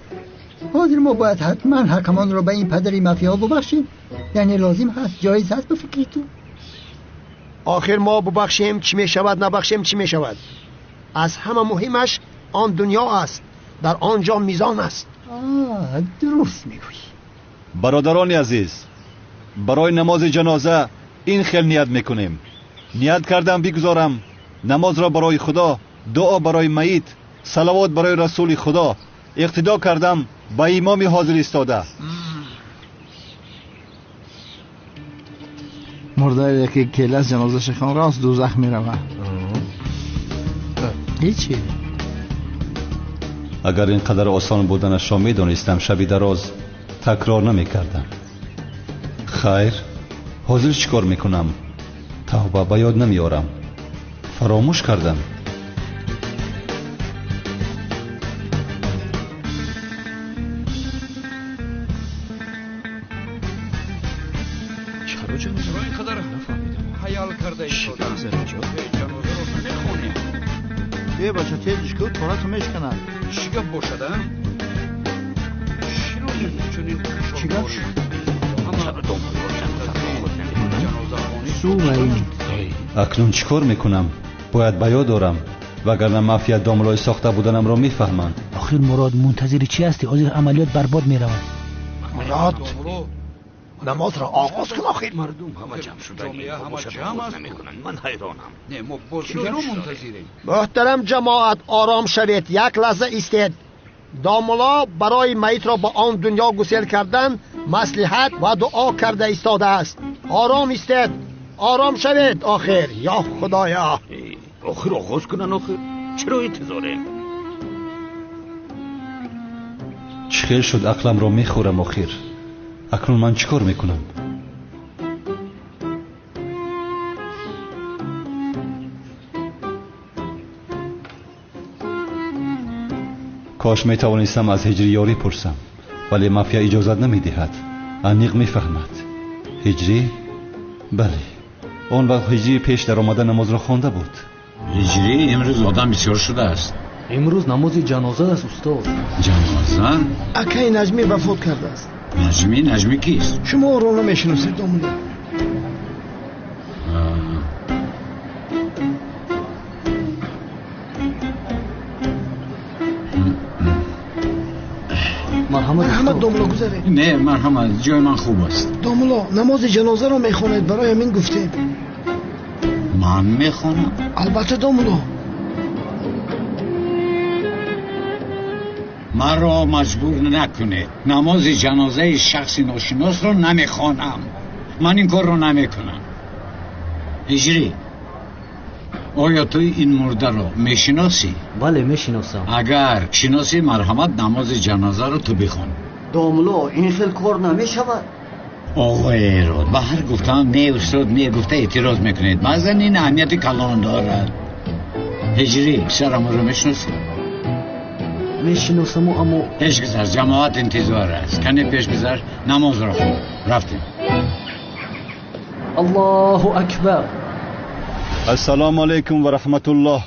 حاضر ما باید حتما حکمان را به این پدری مافیا ببخشیم؟ یعنی لازم هست جایز هست به فکری تو؟ آخر ما ببخشیم چی می شود نبخشیم چی می شود؟ از همه مهمش آن دنیا است، در آنجا میزان است. درست میگویی. برادران عزیز، برای نماز جنازه این خیل نیت میکنیم. نیت کردم بگذارم نماز را برای خدا، دعا برای میت، صلوات برای رسول خدا. اقتدا کردم با امام حاضر ایستاده. مرده یکی کله از جنازه شخان راست دوزخ میروه. هیچی. اگر اینقدر آسان بودنش را میدانستم شبی دراز تکرار نمیکردم. خیر، حاضر چیکار میکنم؟ توبه به یاد نمیارم، فراموش کردم. چرا اینقدر حیال کرده جنازه رو نمیخونیم؟ بیا بچه تیزش کن تورتو میشکنن. چی گپ باشده؟ چنین چی گپ شد؟ اکنون چیکار میکنم؟ باید به یاد دارم وگرنه مافیا داملای ساخته بودنم را میفهمند. آخر مراد منتظر چی هستی؟ آخر عملیات برباد میروند. مراد نماز را آغاز کن. آخر مردم همه جمع شدن، همه جمع است. من حیرانم. نه ما بازی رو منتظریم. محترم جماعت آرام شوید، یک لحظه ایستید. داملا برای میت را با آن دنیا گسیل کردن مصلحت و دعا کرده ایستاده است. آرام ایستید، آرام شوید. آخر یا خدایا، آخر آغاز کنن. آخر چرا انتظاره؟ چه خیل شد عقلم را میخورم. آخر اکنون من چیکار میکنم؟ کاش میتوانستم از هجری یاری پرسم، ولی مافیا اجازت نمیدهد. انیق میفهمد. هجری؟ بله، آن وقت هجری پیش در آمده نماز را خوانده بود. هجری امروز آدم بسیار شده است. امروز نماز جنازه است استاد. جنازه؟ اکای نجمی وفات کرده است. نجمی کیست؟ شما رو نمیشناسید داملا؟ مرحمت داملا گذاره. نه مرحمت، جای من خوب است. داملا نماز جنازه رو میخواند، برای من گفته. من میخوانم؟ البته داملا. من را مجبور نکنه. نماز جنازه شخص ناشناس را نمیخوانم. من این کار را نمیکنم. هجری، آیا تو این مرده را میشناسی؟ بله میشناسم. اگر شناسی مرحمت نماز جنازه را تو بخوان. داملا این خیل کار نمیشود. آقای ایراد به هر گفتم نه استاد نه گفته اعتراض میکنید. مزن این اهمیت کلان دارد. هجری، سرم را میشناسی؟ میشناسم اما پیش گذر، جماعت انتظار است. کنی پیش گذر، نماز را خون. رفتیم. الله اکبر. السلام علیکم و رحمت الله.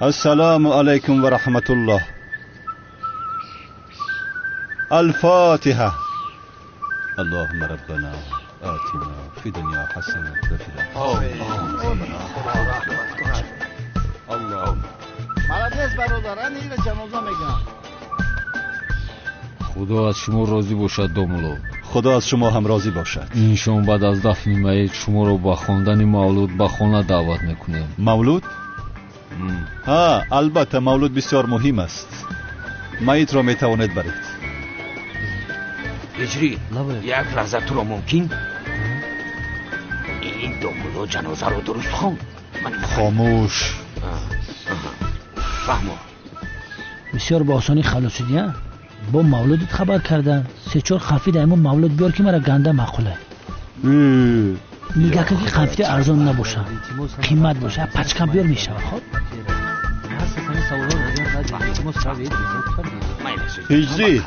السلام علیکم و رحمت الله. الفاتحه. اللهم ربنا آتنا فی دنیا حسنه و فی اللهم مرد برادران این جنازه میگن. خدا از شما راضی باشد داملا. خدا از شما هم راضی باشد. اینشان بعد از دفن میت شما را با خواندن مولود به خانه دعوت میکنیم. مولود؟ ها البته مولود بسیار مهم است. میت را میتواند برید. هجری، یک لحظه تو را ممکن؟ این داملا جنازه رو درست خوان. خاموش. فهمو. بسیار با آسانی خلاص شدی. با مولودت خبر کردن. 3-4 خفیده اما مولود بیار که مرا گنده معقوله. میگه که خفیده ارزان نباشه، قیمت باشه، پچکم بیار میشه. خب هجری،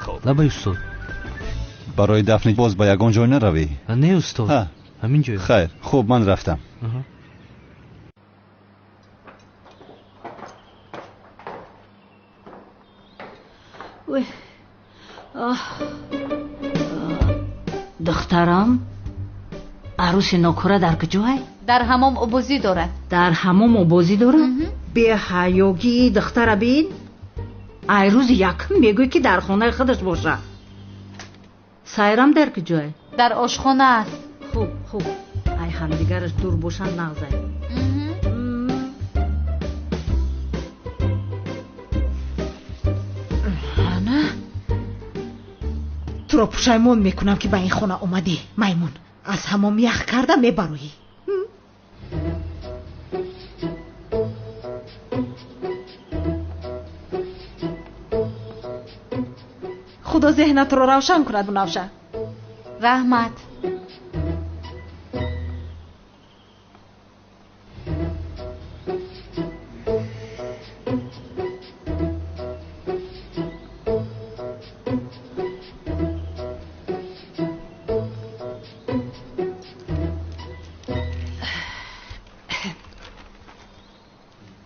خوب لبای استاد برای دفن باز با یگان جای نروی؟ نه استاد همین جای. خیر خوب من رفتم. دخترم عروس نوکره در کجای؟ در حمام ابوزی دارد. در حمام ابوزی دارد؟ به حیاگی دختر بین ایروز یکم میگوی که در خانه خودش باشه. سایرم در کجای؟ در آشخانه است. خوب ای همدیگرش دور باشن نغزای. تو را پشیمون میکنم که به این خانه اومدی میمون. از حمام یخ کرده میبرویی. خدا ذهنت رو روشن کند بنفشه. رحمت.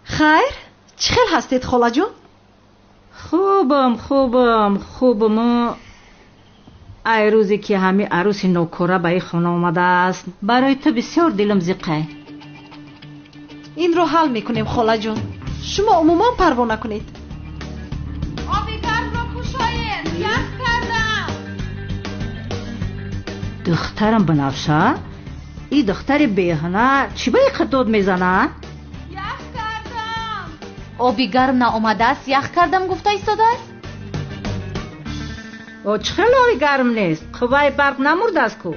خیر چه خیل هستید خاله جون؟ خوبم. ای روزی که همین عروس نوکره به این خانه آمده است برای تو بسیار دلم زیقه. این رو حل میکنیم خاله جون. شما عموما پروا نکنید. آبی گرم رو پوشاید. یخ کردم. دخترم بنفشه این دختر بیهنه چی به خطوط میزنه؟ آبی گرم ناآمده است یخ کردم گفته ایستاده است. او چه آبی گرم نیست؟ خوبای برق نمورده است کو.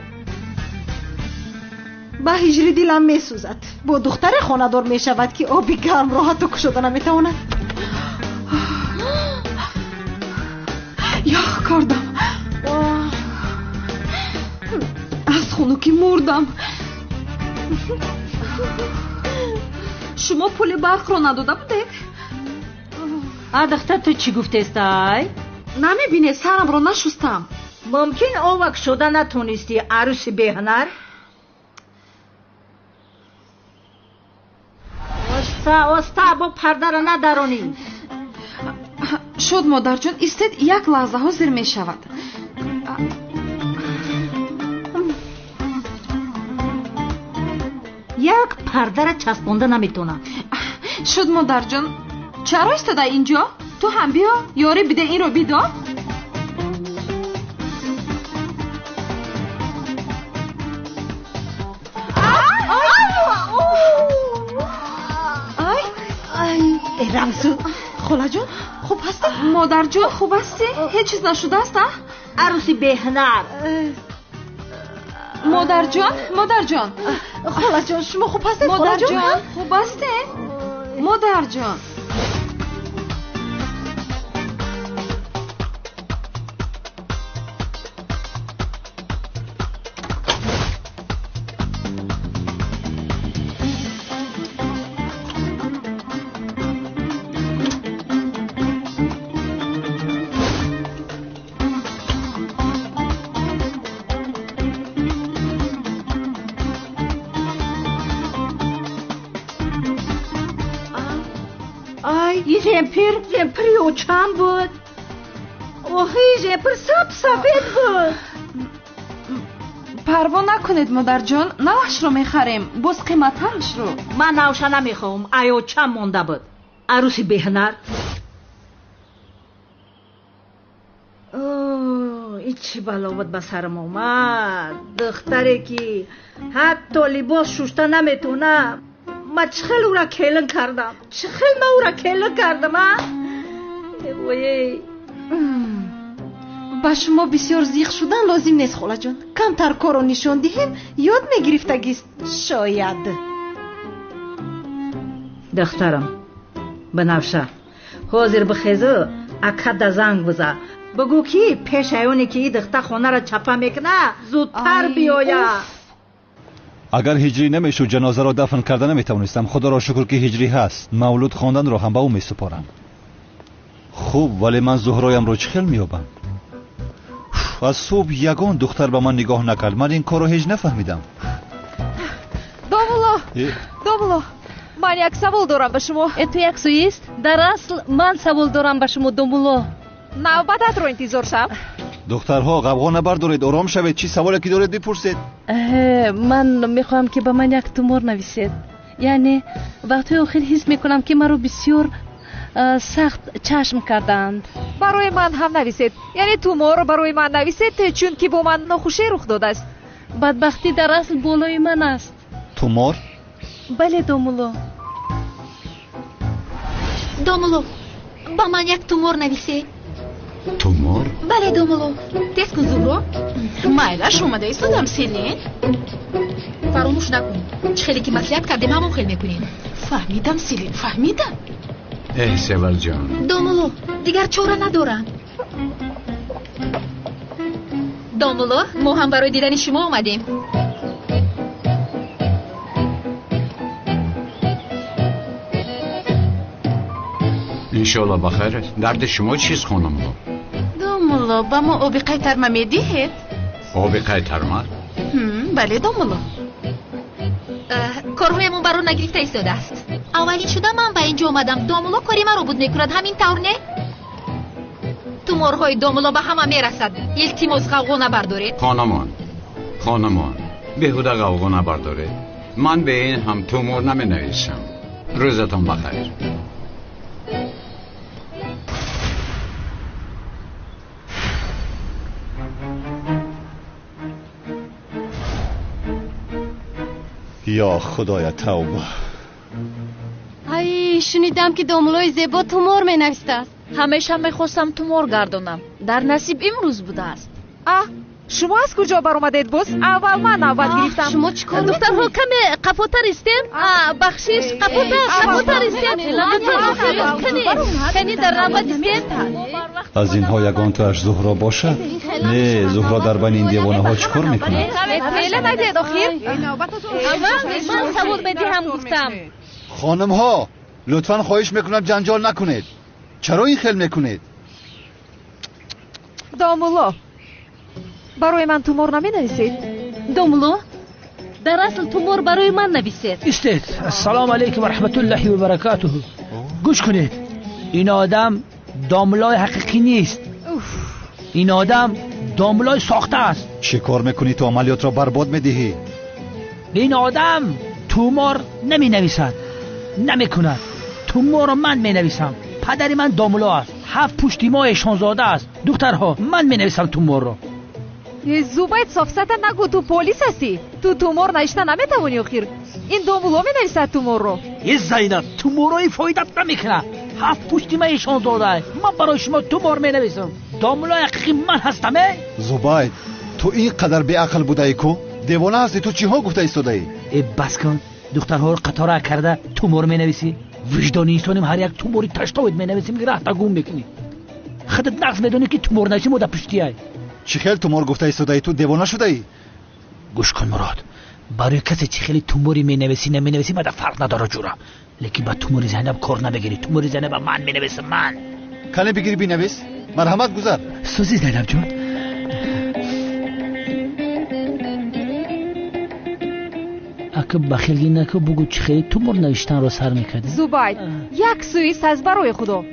با هجری دلم میسوزد. با دختر خاندار میشود که آبی گرم راحت و کشوده نمیتواند. یخ کردم. از خنکی مردم. شما پول برق رو نداده بودید؟ دختر تو چی گفته استای؟ نمیبینه سرم رو نشستم. ممکن آوک شده نتونستی عروس بهنر؟ استا با پرده رو ندارونی. شد مادر جون استید یک لحظه ها زیر می شود. یک پرده را چسبونده نمیتونم. شد مادر جون چرا استاده اینجا؟ تو هم بیا یاری بده این رو بیدا. ای رمزو خاله جون خوب هستی؟ مادر جون خوب هستی؟ هیچ چیز نشده است؟ عروسی بهنر. مادر جان خاله جان شما خوب هستید؟ مادر جان خوب هستی؟ مادر جان زمپری او چند بود؟ اوهی زمپر سفید بود. پروا نکنید مادر جان نوش رو میخریم باز قیمتش رو. من نوش نمیخوام. ایو چند مونده بود؟ عروسی بهنر. این چی بلا بود به سرم اومد. دختری که حتی لباس شوشته نمیتونه. من چه خیلی او را کلن کردم. با شما بسیار زیغ شدن لازم نیست خاله جان. کمتر کارو نشون دهیم یاد میگرفتگیست شاید. دخترم بنفشه حاضر بخیزه اکد زنگ بزه بگو که پیش ایونی که دختر خونه را چپه میکنه زودتر بیاید. اگر هجری نمیشد جنازه را دفن کرده نمیتونستم. خدا را شکر که هجری هست. مولود خواندن را هم به او میسپارم. خوب ولی من زهرایم رو چه خیل میابم؟ از صبح یگان دختر به من نگاه نکرد. من این کارو هیچ نفهمیدم. домуло ман як савол дорам ба шумо. ту як суист? дар асл ман савол дорам ба шумо домуло. навбататро интизор шав. دخترها غبغا نبردارید، آرام شوید. چی سوالی که دارید بپرسید. من میخوام که به من یک تومور نویسید. یعنی وقتی آخر حس میکنم که مرا بسیار سخت چشم کردند. برای من هم نویسید. یعنی تومور برای من نویسید چون که با من ناخوشی رخ داده است. بدبختی در اصل بالای من است. تومور؟ بله домуло. домуло با من یک تومور نویسید. تومور؟ بله домуло. تست کن زهرا. مایلش اومده ایستادم سیلین. فراموش نکن خیلی که مسئولیت کردیم همون خیلی میکنیم. فهمیدم سیلین فهمیدم. سیول جان домуло دیگر چاره ندارم. домуло ما هم برای دیدن شما اومدیم. انشالله بخیر. درد شما چیست خانم؟ домуло با ما آبی قیترمه میدیهید؟ آبی قیترمه؟ بله домуло. کارهایمون برای نگرفته ایستاده است. اولی شده من به اینجا اومدم. домуло کاری من رو بود میکند. همین طور نه؟ تومورهای домуло به همه میرسد. التماس غوغا نبردارید. خانمان بیهوده غوغا نبردارید. من به این هم تومور نمی نویسم. روزتان بخیر. یا خدایا توبه. ای شنیدم که домулои زیبا تومور می نویسته است. همیشه میخواستم تومور گردانم. در نصیب امروز بوده است. شما از کجا بر اومدید بس؟ اول من نوبت گرفتم. شما چیکار میکنید؟ دخترها کمی قفوتر استین؟ بخشش قفوتر استین؟ کنی در نوبت استین؟ از اینها یگان توش زهرا باشد؟ نه، زهرا در بین این دیوانه ها چیکار میکنه؟ پیله ندید آخیر؟ من سوال بدی هم گفتم. خانم ها لطفا خواهش میکنم جنجال نکنید. چرا این خیل میکنید؟ домуло برای من تومور نمی نویسید؟ домуло در اصل تومور برای من نویسید. استید. السلام علیکم و رحمت الله و برکاته. گوش کنید. این آدم домулоی حقیقی نیست. این آدم домулоی ساخته است. چه کار میکنی تو؟ عملیات را برباد میدهی. این آدم تومور نمی نویسد، نمی کند. تومور من می نویسم. پدری من домуло است. 7 پشتیمای شاهزاده است. دخترها من می نویسم تومور رو. زوبایت صافصتا نگو تو پلیس هستی. تو تومور نوشته نمیتونی آخیر. این домуло می نویسد تومور رو. ای زینب تومورای فایدت نمیکنه. 7 پشتیمای شاهزاده است. من برای شما تومور می نویسم. домулоی حقیقی من هستم. زوبایت تو این قدر بی عقل بوده ای کو؟ دیوانه هستی؟ تو چی ها گفته ایستاده ای؟ بس کن. دخترها رو قطاره کرده تومور می نویسی. وجدانی نیستونیم هر یک توموری تشتاوید می نویسیم که راه گم میکنی. خودت نقص میدونی که تومور نشی مو در پشتی ای. چی خیلی تومور گفته ایستاده ای؟ تو دیوانه شده ای؟ گوش کن مراد. برای کسی چی خیلی توموری می نویسی نمی نویسی ما در فرق نداره جورا. لیکن با توموری زینب کار نبگیری. توموری زینب من می نویسم من. کنه بگیری بنویس. مرحمت گذار. سوزی زینب جون. اگه بخیلی نکو بگو چی خیلی تومور نوشتن رو سر میکردی. زوبایت یک سوئیس از برای خدا.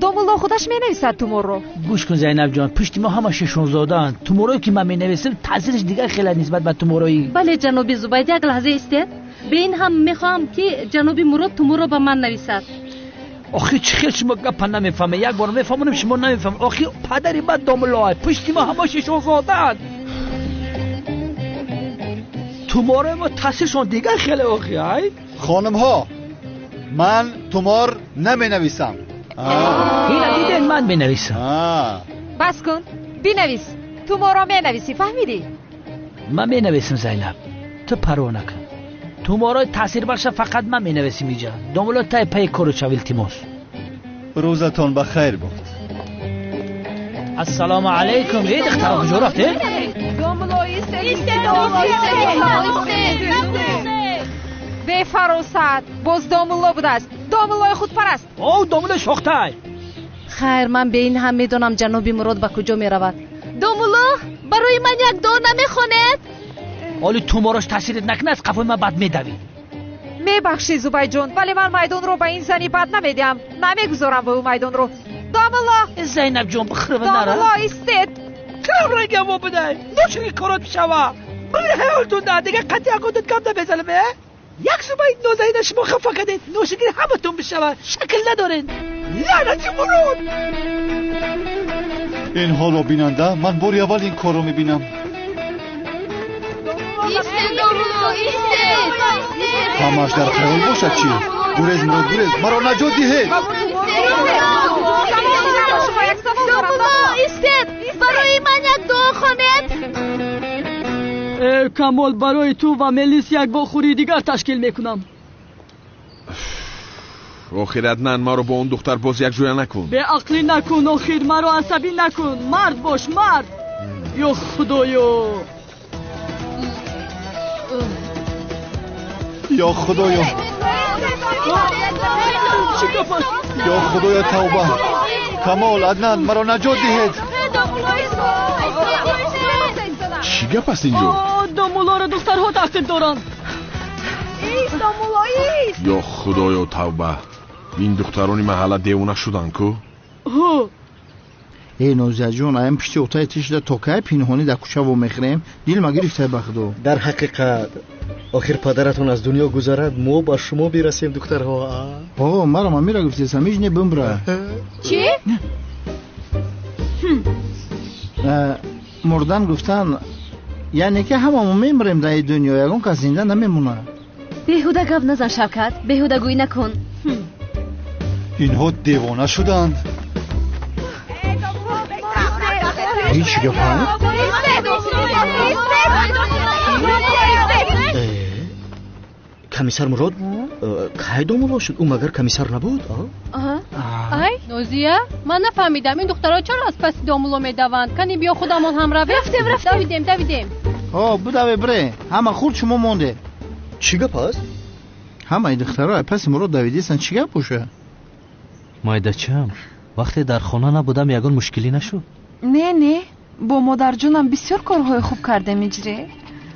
домуло خودش می نویسد تومور رو. گوش کن زینب جان. پشتی ما همه ششونزاده اند. تومورایی که من می نویسم تاثیرش دیگه خیلی نسبت به تومورایی. بله جناب زوبایت یک لحظه استید. به این هم میخوام که جناب مراد تومور رو به من نویسد. آخه چی خیلی شما گپ نمیفهمه. یک بار میفهمونم شما نمیفهم. آخه پدری بعد домуло پشتی ما همه ششونزاده اند. تومور ما تاثیرشون دیگه خیلی آخه. خانم ها من تومور نمی نویسم. این دیدن من بنویسم. بس کن بنویس. تومور رو می نویسی فهمیدی؟ من می نویسم زینب. تو پروا نکن. تومورای تاثیر باشه فقط من می نویسم اینجا. домуло تای پای کارو چاویل تیموس. روزتون بخیر بود. السلام علیکم. ای دختر کجا رفته؟ домуло به فراست باز домуло بوده است. домулоی خود پرست. او домуло شاخته. خیر من به این هم میدونم جناب مراد به کجا می رود. دومولو برای من یک دو نمیخوند؟ حالی تو ماراش تاثیرت نکنه از قفای من بد میدوی. میبخشی زوبای جون، ولی من میدان رو به این زنی بد نمیدم. نمیگذارم به اون میدان رو. دومولو زینب جون بخرب نره. دومولو ایستید. کرم رنگم بده. نوشوی کارات بشوا. بله حیالتون ده دیگه قطعی اکودت کم نمیزلمه. یک زوبای نوزایده شما خفا کدید. نوشگیر همتون بشوا. شکل ندارین. لعنتی مرود. این حالو بیننده من باری اول این کارو میبینم. همش در خیال باشد چی؟ گریز مراد گریز مرا نجات دهید. دومولو ایستید. برای من یک دعا کنید. کمال برای تو و ملیس یک بخوری دیگر تشکیل میکنم. آخر عدنان ما رو با اون دختر باز یک جویا نکن. به عقلی نکن آخر مرا عصبی نکن. مرد باش مرد. یا خدایا یا خدایا یا خدایا توبه. کمال عدنان مرا نجات دهید. چی گپ است اینجا؟ دومولا رو دخترها تعقیب دارن. یا خدایا توبه. این دخترانی محله دیوانه شدن کو؟ ای نوزه جون ایم پشتی اتای تشده توکای پینهانی در کوچه و مخریم دیل ما گرفته بخدو. در حقیقت آخر پدرتون از دنیا گذارد ما با شما بیرسیم دخترها. آقا مرا ما میرا گفتی سمیج نه بمبرا. چی؟ مردن گفتن یعنی که هممون میمریم در دنیا یکون کس زنده نمیمونه. بیهوده گپ نزن شوکت. بیهوده گویی نکن. اینها دیوانه شدند. هیچ گپ ها؟ کمیسر مراد که دومولا شد؟ اون مگر کمیسر نبود؟ ای نوزیه من نفهمیدم این دخترها چرا از پس دومولا میدوند. کنی بیا خودمون هم رویم. رفتیم دویدیم. بدوی بره همه خورد شما مونده. چی گپ است؟ همه این دخترها پس مراد دویدیستن چی گپ باشه؟ مایده چم وقتی در خانه نبودم یگان مشکلی نشد. نه با مادر جونم بسیار کارهای خوب کرده میجره.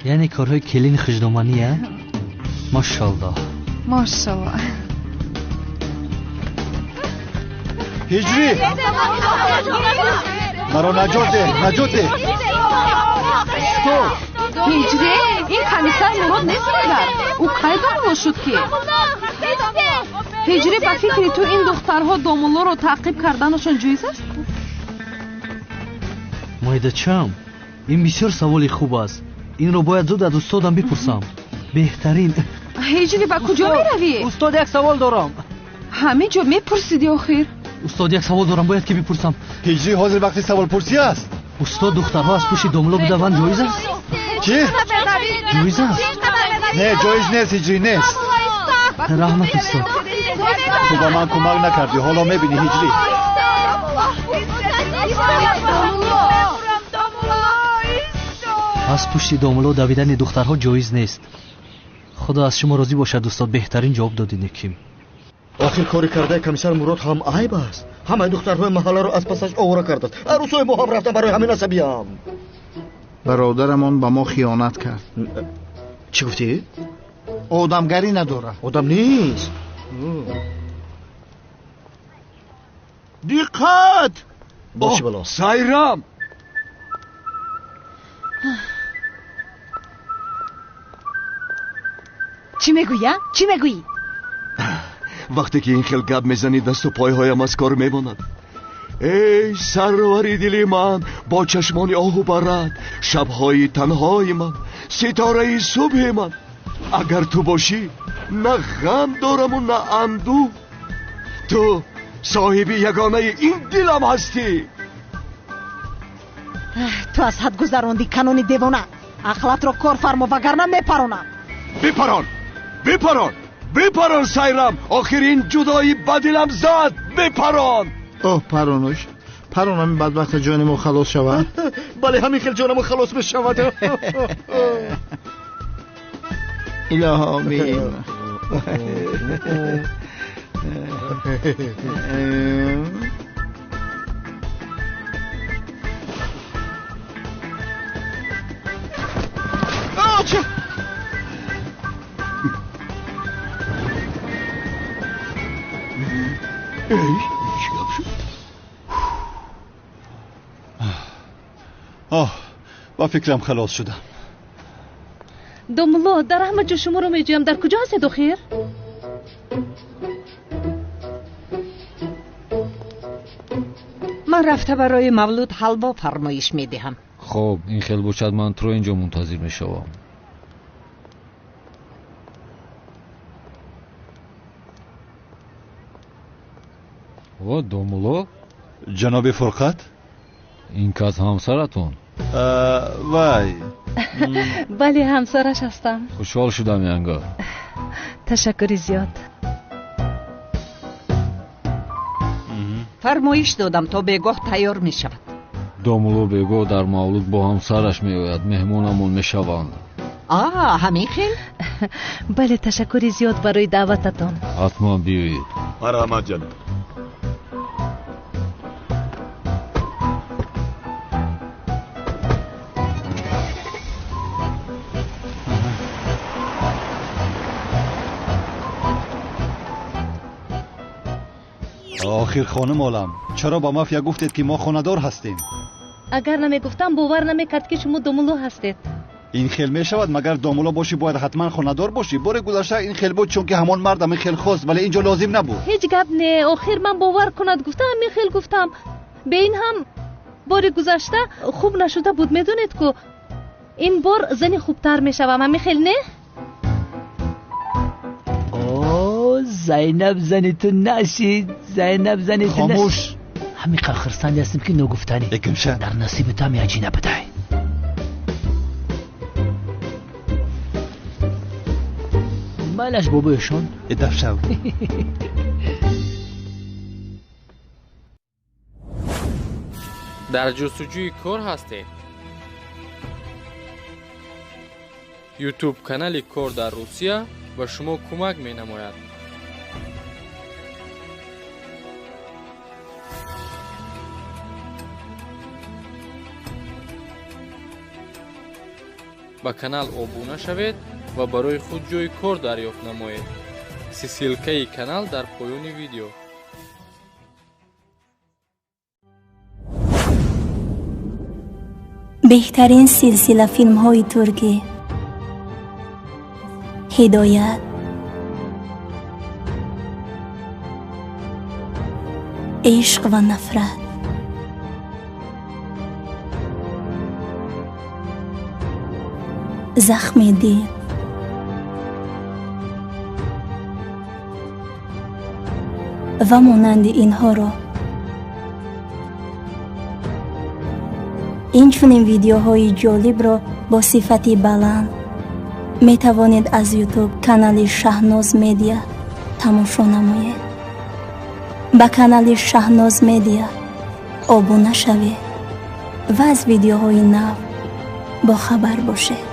یعنی کارهای کلین خجدومانیه؟ ماشاءالله ماشاءالله. هجری مرا نجات ده. هجری این کمیسر مراد نیست مگر او کایدان باشد که هجری با فکری تو این دخترها دومولا رو تعقیب کردنشون جایز است؟ مایده چم این بسیار سوالی خوب است. این رو باید زود از استادم بپرسم. بهترین. هجری با کجا میروی؟ استاد یک سوال دارم. همه جا میپرسیدی آخر؟ استاد یک سوال دارم باید که بپرسم. هجری حاضر وقتی سوال پرسی است. استاد دخترها از پشت دومولا بدوند جایز است؟ چی؟ جایز است؟ نه جایز نیست هجری نیست. رحمت استاد تو با من کمک نکردی حالا میبینی هجری. از پشت دومولا دویدن دخترها جایز نیست. خدا از شما راضی باشد استاد. بهترین جواب دادین کیم. آخر کاری کرده کمیسر مراد هم عیب است. همه دخترهای محله رو از پسش آواره کرده است. عروسای ما هم رفتن برای همین عصبیام. برادرمان با ما خیانت کرد. چی گفتی؟ آدمگری نداره. آدم نیست. دقت باشه بلا سایرام. چی میگویی؟ وقتی که این خیل گپ میزنی دست و پایهایم از کار میماند. ای سروری دلی من با چشمان آهو برد، شبهای تنهای من، ستاره صبح من. اگر تو باشی نه غم دارم و نه اندو. تو صاحب یگانه این دلم هستی. تو از حد گذراندی کانون دیوانه. عقلت رو کار فرما وگرنه میپرونم. بپران سایرام. آخر این جدایی بدلم زد. بپران. پرونش همین بدبخت جانمو خلاص شود. بله همین خیل جانمو خلاص بشود. اله آمین. با فکرم خلاص شدم. دوملو در احمد جو شما رو میجویم، در کجا هستید خیر؟ من رفته برای مولود حلوا فرمایش میدهم. خب این خیلی باشد، من تو اینجا منتظر میشوم. و دوملو جناب فرقت، این کس همسرتون؟ وای بله همسرش هستم. خوشحال شدم ینگا. تشکری زیاد. فرمایش دادم تا بگاه تیار می شود. دوملو بگو در مولود با همسرش می آید، مهمونمون می شوند. همین خیل؟ بله تشکری زیاد برای دعوتتان. حتما بیایید. مرحمت جناب. آخر خانم عالم، چرا با مافیا گفتید که ما خانه‌دار هستیم؟ اگر نمیگفتم باور نمیکرد که شما دوملو هستید. این خیل میشود مگر دوملو باشی باید حتما خانه‌دار باشی؟ بار گذشته این خیل بود چون که همون مردم خیل خواست، ولی اینجا لازم نبود. هیچ گپ نه، آخر من باور کند گفتم همین خیل گفتم. به این هم بار گذشته خوب نشده بود، میدونید که این بار زنی خوبتر میشوم. همین خیل نه؟ زینب زنیتون نشید، زینب زنیتون نشید. خاموش. همین خرسندی هستیم که نگفتنی یکمشه در نصیبت هم یجی نبدهی. بلش بابایشون ادف شو. در جستجوی کار هستید؟ یوتیوب کانال کار در روسیه به شما کمک می نماید. به کانال ابونه شوید و برای خود جای کار دریافت نمایید. سیلکه کانال در پایان ویدیو. بهترین سلسله فیلم های ترکی، هدایت، عشق و نفرت، زخم دل، و مانند اینها را این چنین ویدیوهای جالب را با صفتی بلند می توانید از یوتیوب کانال شهناز میدیا تماشا نمایید. با کانال شهناز میدیا ابونه شوید و از ویدیوهای نو با خبر باشید.